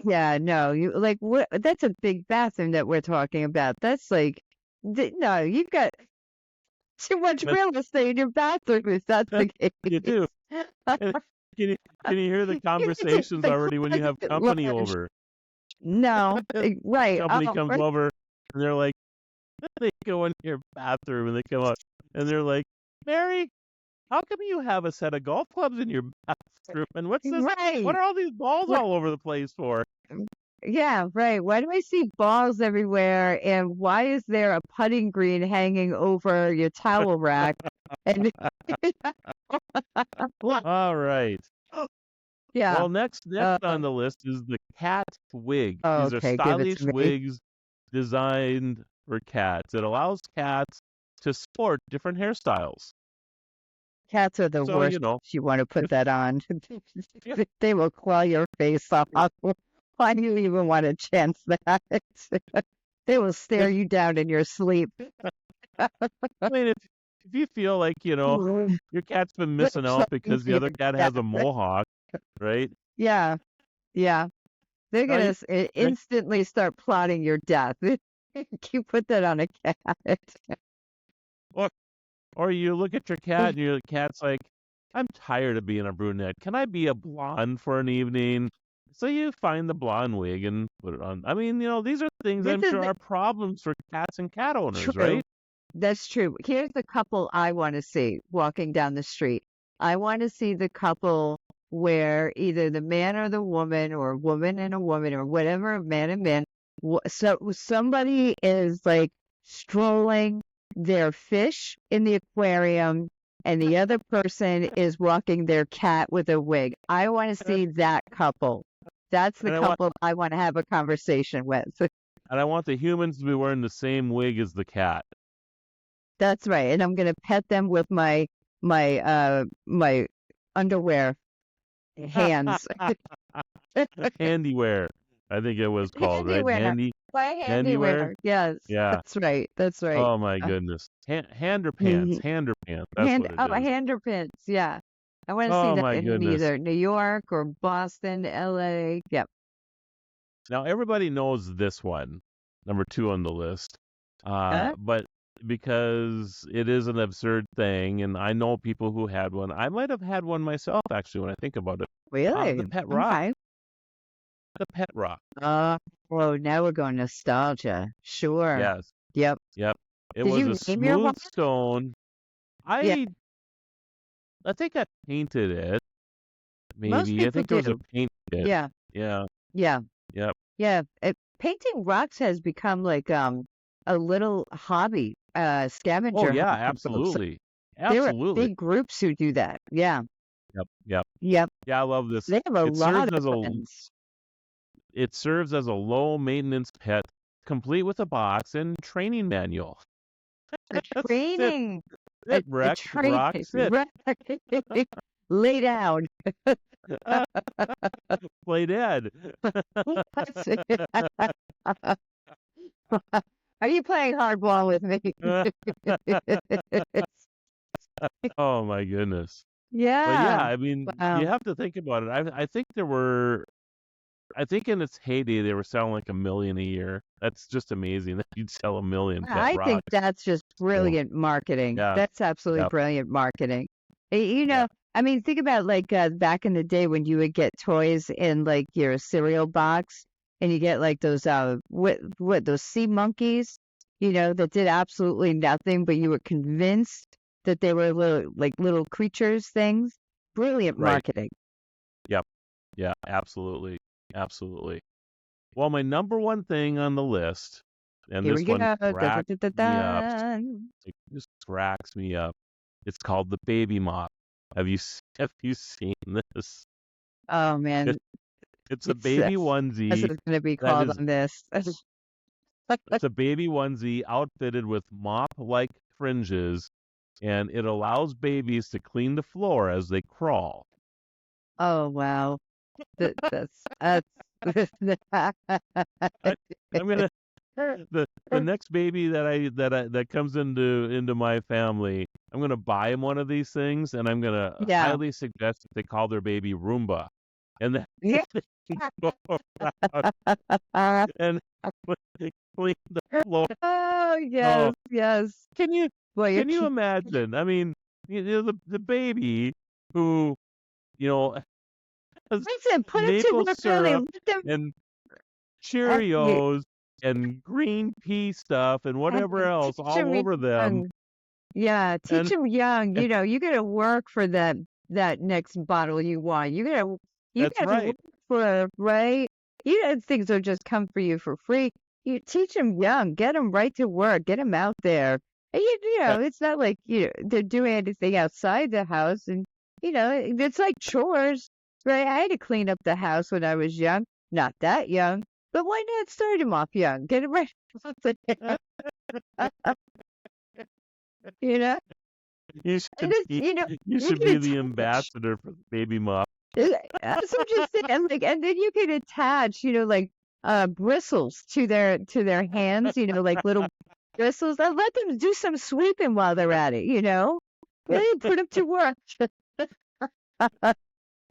yeah, no, you like what that's a big bathroom that we're talking about. That's like no, you've got too much But real estate in your bathroom if that's the you do. case. And can you hear the You could take conversations the already when you have closet company large. over? No, right. Company Oh, comes over and they're like, they go in your bathroom and they come out and they're like, Mary, how come you have a set of golf clubs in your bathroom? And what's this? What right. are all these balls What? all over the place for? Yeah, right. Why do I see balls everywhere? And why is there a putting green hanging over your towel rack? And All right. yeah. Well, next Uh, on the list is the cat wig. These are okay, give it stylish to me. wigs designed for cats. It allows cats to sport different hairstyles. Cats are the So, worst if you want to put if that on. yeah, They will claw your face off. Why do you even want to chance that? They will stare if you down in your sleep. I mean if you feel like, your cat's been missing There's out something because to the your other cat cat. has a mohawk, right? Yeah, yeah. They're Now gonna you right? instantly start plotting your death. You put that on a cat. Or or you look at your cat and your cat's like, I'm tired of being a brunette. Can I be a blonde for an evening? So you find the blonde wig and put it on. I mean, these are things This I'm is sure are problems for cats and cat owners, true. right? That's true. Here's the couple I want to see walking down the street. I want to see the couple where either the man or the woman, or a woman and a woman, or whatever, man and man. So somebody is like strolling their fish in the aquarium, and the other person is walking their cat with a wig. I want to see that couple. That's the And couple I want to have a conversation with. I want the humans to be wearing the same wig as the cat. That's right. And I'm gonna pet them with my underwear hands. Handiwear, I think it was called, right? Handiwear. My Handiwear? handiwear. Yes, Yeah. that's right. That's right. Oh my goodness. Hander pants. Mhm. Hander pants. That's what it is. Hander pins. Yeah. I want to see Oh that my in goodness. either New York or Boston, LA. Yep. Now everybody knows this one, number 2 on the list. Huh? But because it is an absurd thing, and I know people who had one. I might have had one myself, actually, when I think about it. Really? The pet rock. Okay. The pet rock. Well, now we're going nostalgia. Sure. Yes. Yep. Yep. It Did was you a name your one? smooth stone. Yeah. I think I painted it. Most Maybe. I people think there was a do. paint kit. Yeah. Yeah. Yeah. Yep. Yeah. Painting rocks has become like a little hobby, Oh scavenger yeah, hunt for folks. absolutely. There are Absolutely. big groups who do that. Yeah. Yep. Yep. Yep. Yeah, I love this. They have a It lot serves of as a friends. low maintenance pet, complete with a box and training manual. A Sit, training, sit, a Rex, training, rock, sit. lay down. Play dead. Are you playing hardball with me? Oh my goodness. But yeah, Yeah. I mean, you Wow. have to think about it. I think in its heyday they were selling like 1 million a year. That's just amazing that you'd sell 1 million pet I think rocks. that's just So brilliant marketing. yeah, That's absolutely yep, brilliant marketing. yeah. I mean, think about like back in the day when you would get toys in like your cereal box and you get like those what those sea monkeys, that did absolutely nothing, but you were convinced that they were little creatures things. Brilliant Right. marketing. Yep. Yeah, absolutely. Absolutely. Well, my number one thing on the list, and Here we this go. one Dun, dun, cracks dun, dun, me up. dun. It just cracks me up. It's called the baby mop. Have you seen this? Oh man, It, it's a it's baby that's onesie it's going to be that called is on this. it's a baby onesie outfitted with mop-like fringes, and it allows babies to clean the floor as they crawl. Oh wow. That's I'm gonna the next baby that comes into my family, I'm gonna buy him one of these things, and I'm gonna yeah. highly suggest that they call their baby Roomba, and then Yeah. they go around and clean the floor. Oh Oh, yes, yes. can you Boy, you're can you keep imagine? I mean, the baby who has listen, put them to maple work early. syrup Let them and you, Cheerios and green pea stuff and whatever else teach them all over them. young. Yeah, teach And, them young. and You got to work for that next bottle you want. You that's got to work right. for right. Things don't just come for you for free. You teach them young. Get them right to work. Get them out there. And That, it's not like they're doing anything outside the house, and it's like chores, right? I had to clean up the house when I was young. Not that young, but why not start them off young? Get them right. you know. you And should be you you should can be the attach. ambassador for the baby mop. That's what I'm just saying. And then you can attach, like bristles to their hands, like little bristles. And let them do some sweeping while they're at it. Really put them to work.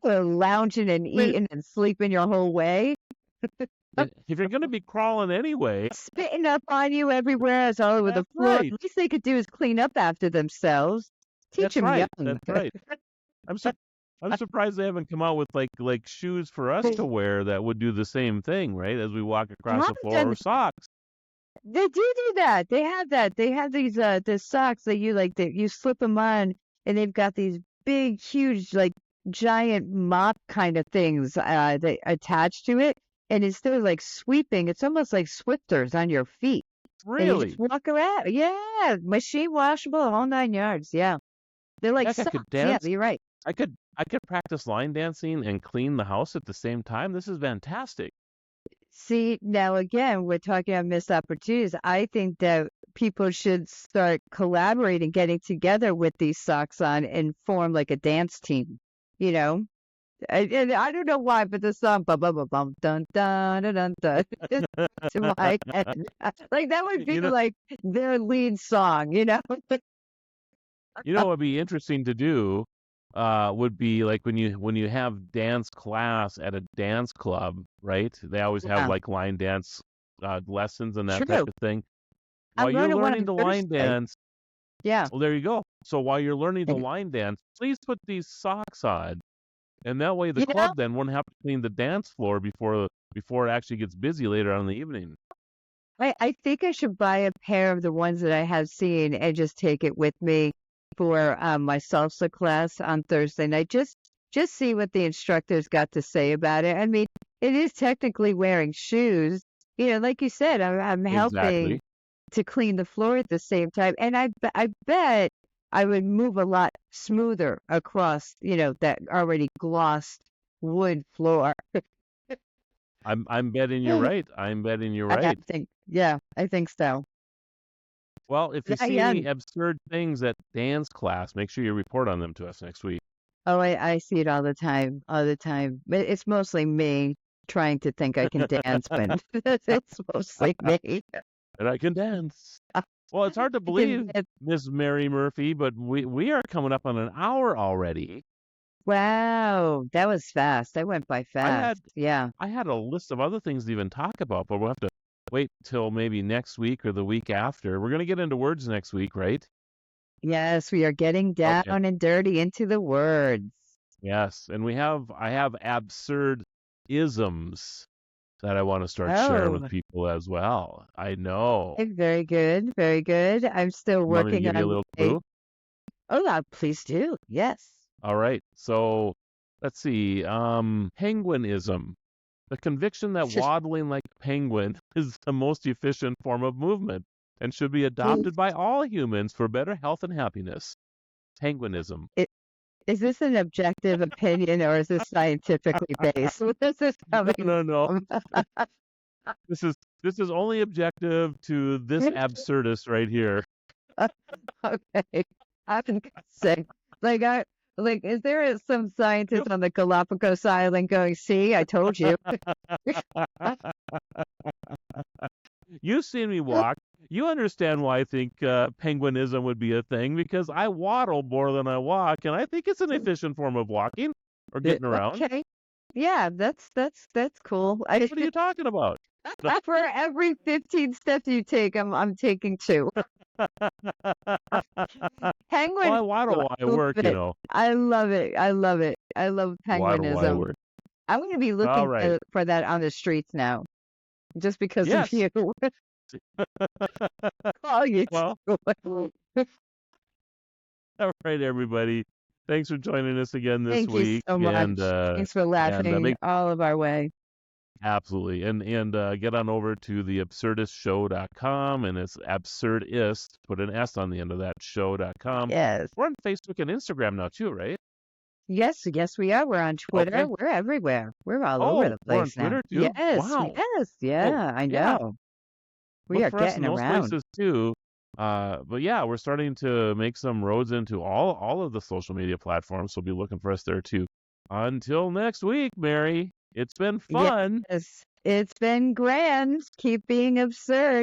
Lounging and I mean, eating and sleeping your whole way. if you're gonna be crawling anyway, Spitting up on you everywhere, it's all over the that's floor. right. The least they could do is clean up after themselves. Teach That's them right. young. That's right. I'm sur- I'm surprised they haven't come out with like shoes for us to wear that would do the same thing, right? As we walk across the Haven't floor, done or socks. They do that. They have that. They have these the socks that you slip them on, and they've got these big, huge, like giant mop kind of things that attach to it, and instead of like sweeping, it's almost like swifters on your feet, and you just Really? walk around. Yeah, machine washable, all 9 yards. Yeah, they're like Heck, I could socks. Yeah, dance. you're right. I could practice line dancing and clean the house at the same time. This is fantastic. See, now again, we're talking about missed opportunities. I think that people should start collaborating, getting together with these socks on and form like a dance team, you know? And I don't know why, but the song bum bum bum bum dun dun dun dun dun is to my head. Like that would be You know, like their lead song, you know? what would be interesting to do would be like when you have dance class at a dance club, right? They always have Yeah, like line dance lessons and that type true. of thing. While I'm you're going to one learning on to line Thursday. dance, Yeah. well, there you go. So while you're learning to Like, line dance, please put these socks on, and that way the you know, club then wouldn't have to clean the dance floor before it actually gets busy later on in the evening. I think I should buy a pair of the ones that I have seen and just take it with me for my salsa class on Thursday night. Just see what the instructors got to say about it. I mean, it is technically wearing shoes. You know, like you said, I'm helping Exactly. to clean the floor at the same time, and I bet I would move a lot smoother across, you know, that already glossed wood floor. I'm betting you're right. I'm betting you're right. Yeah, I think so. Well, if you Yeah, see yeah. any absurd things at dance class, make sure you report on them to us next week. Oh, I see it all the time. But it's mostly me trying to think I can dance, but it's mostly me. And I can dance. Well, it's hard to I can believe, dance. Miss Mary Murphy, but we are coming up on an hour already. Wow, that was fast. That went by I had fast. Yeah. I had a list of other things to even talk about, but we'll have to wait till maybe next week or the week after. We're gonna get into words next week, right? Yes, we are getting down Okay. and dirty into the words. Yes, and I have absurd isms that I want to start sharing with Oh, people as well. I know. okay, very good. Very good. I'm still You want me to working give you a on little a. clue? Oh, please do. Yes. All right. So let's see. Penguinism. The conviction that waddling like a penguin is the most efficient form of movement and should be adopted by all humans for better health and happiness. Penguinism. Is this an objective opinion or is this scientifically based? Where is this No, coming no, no. from? This is only objective to this absurdist right here. Okay. I'm gonna say, like, is there some scientist on the Galapagos Island going, see, I told you. You've seen me walk. You understand why I think penguinism would be a thing because I waddle more than I walk, and I think it's an efficient form of walking or getting around. Okay. Yeah, that's cool. What are you talking about? For every 15 steps you take, I'm taking 2. Well, I Penguin, waddle while I love work, it. I love it. I love it. I love Waddle while I penguinism. work. I'm going to be All looking right. for that on the streets now, just because of Yes. you. Oh, you. Well, all right, everybody. Thanks for joining us again this Thank you week. so much. And Thanks for laughing all of our way. absolutely. And get on over to theabsurdistshow.com, and it's absurdist, put an S on the end of that, show.com. Yes. We're on Facebook and Instagram now too, right? Yes, we are. We're on Twitter. Okay. We're everywhere. We're all over the We're on place now. Twitter too? Yes, Wow. yes, yeah, I yeah. know. We Look are for us in getting those around. places too. But yeah, we're starting to make some roads into all of the social media platforms, so be looking for us there too. Until next week, Mary. It's been fun. Yes, it's been grand. Keep being absurd.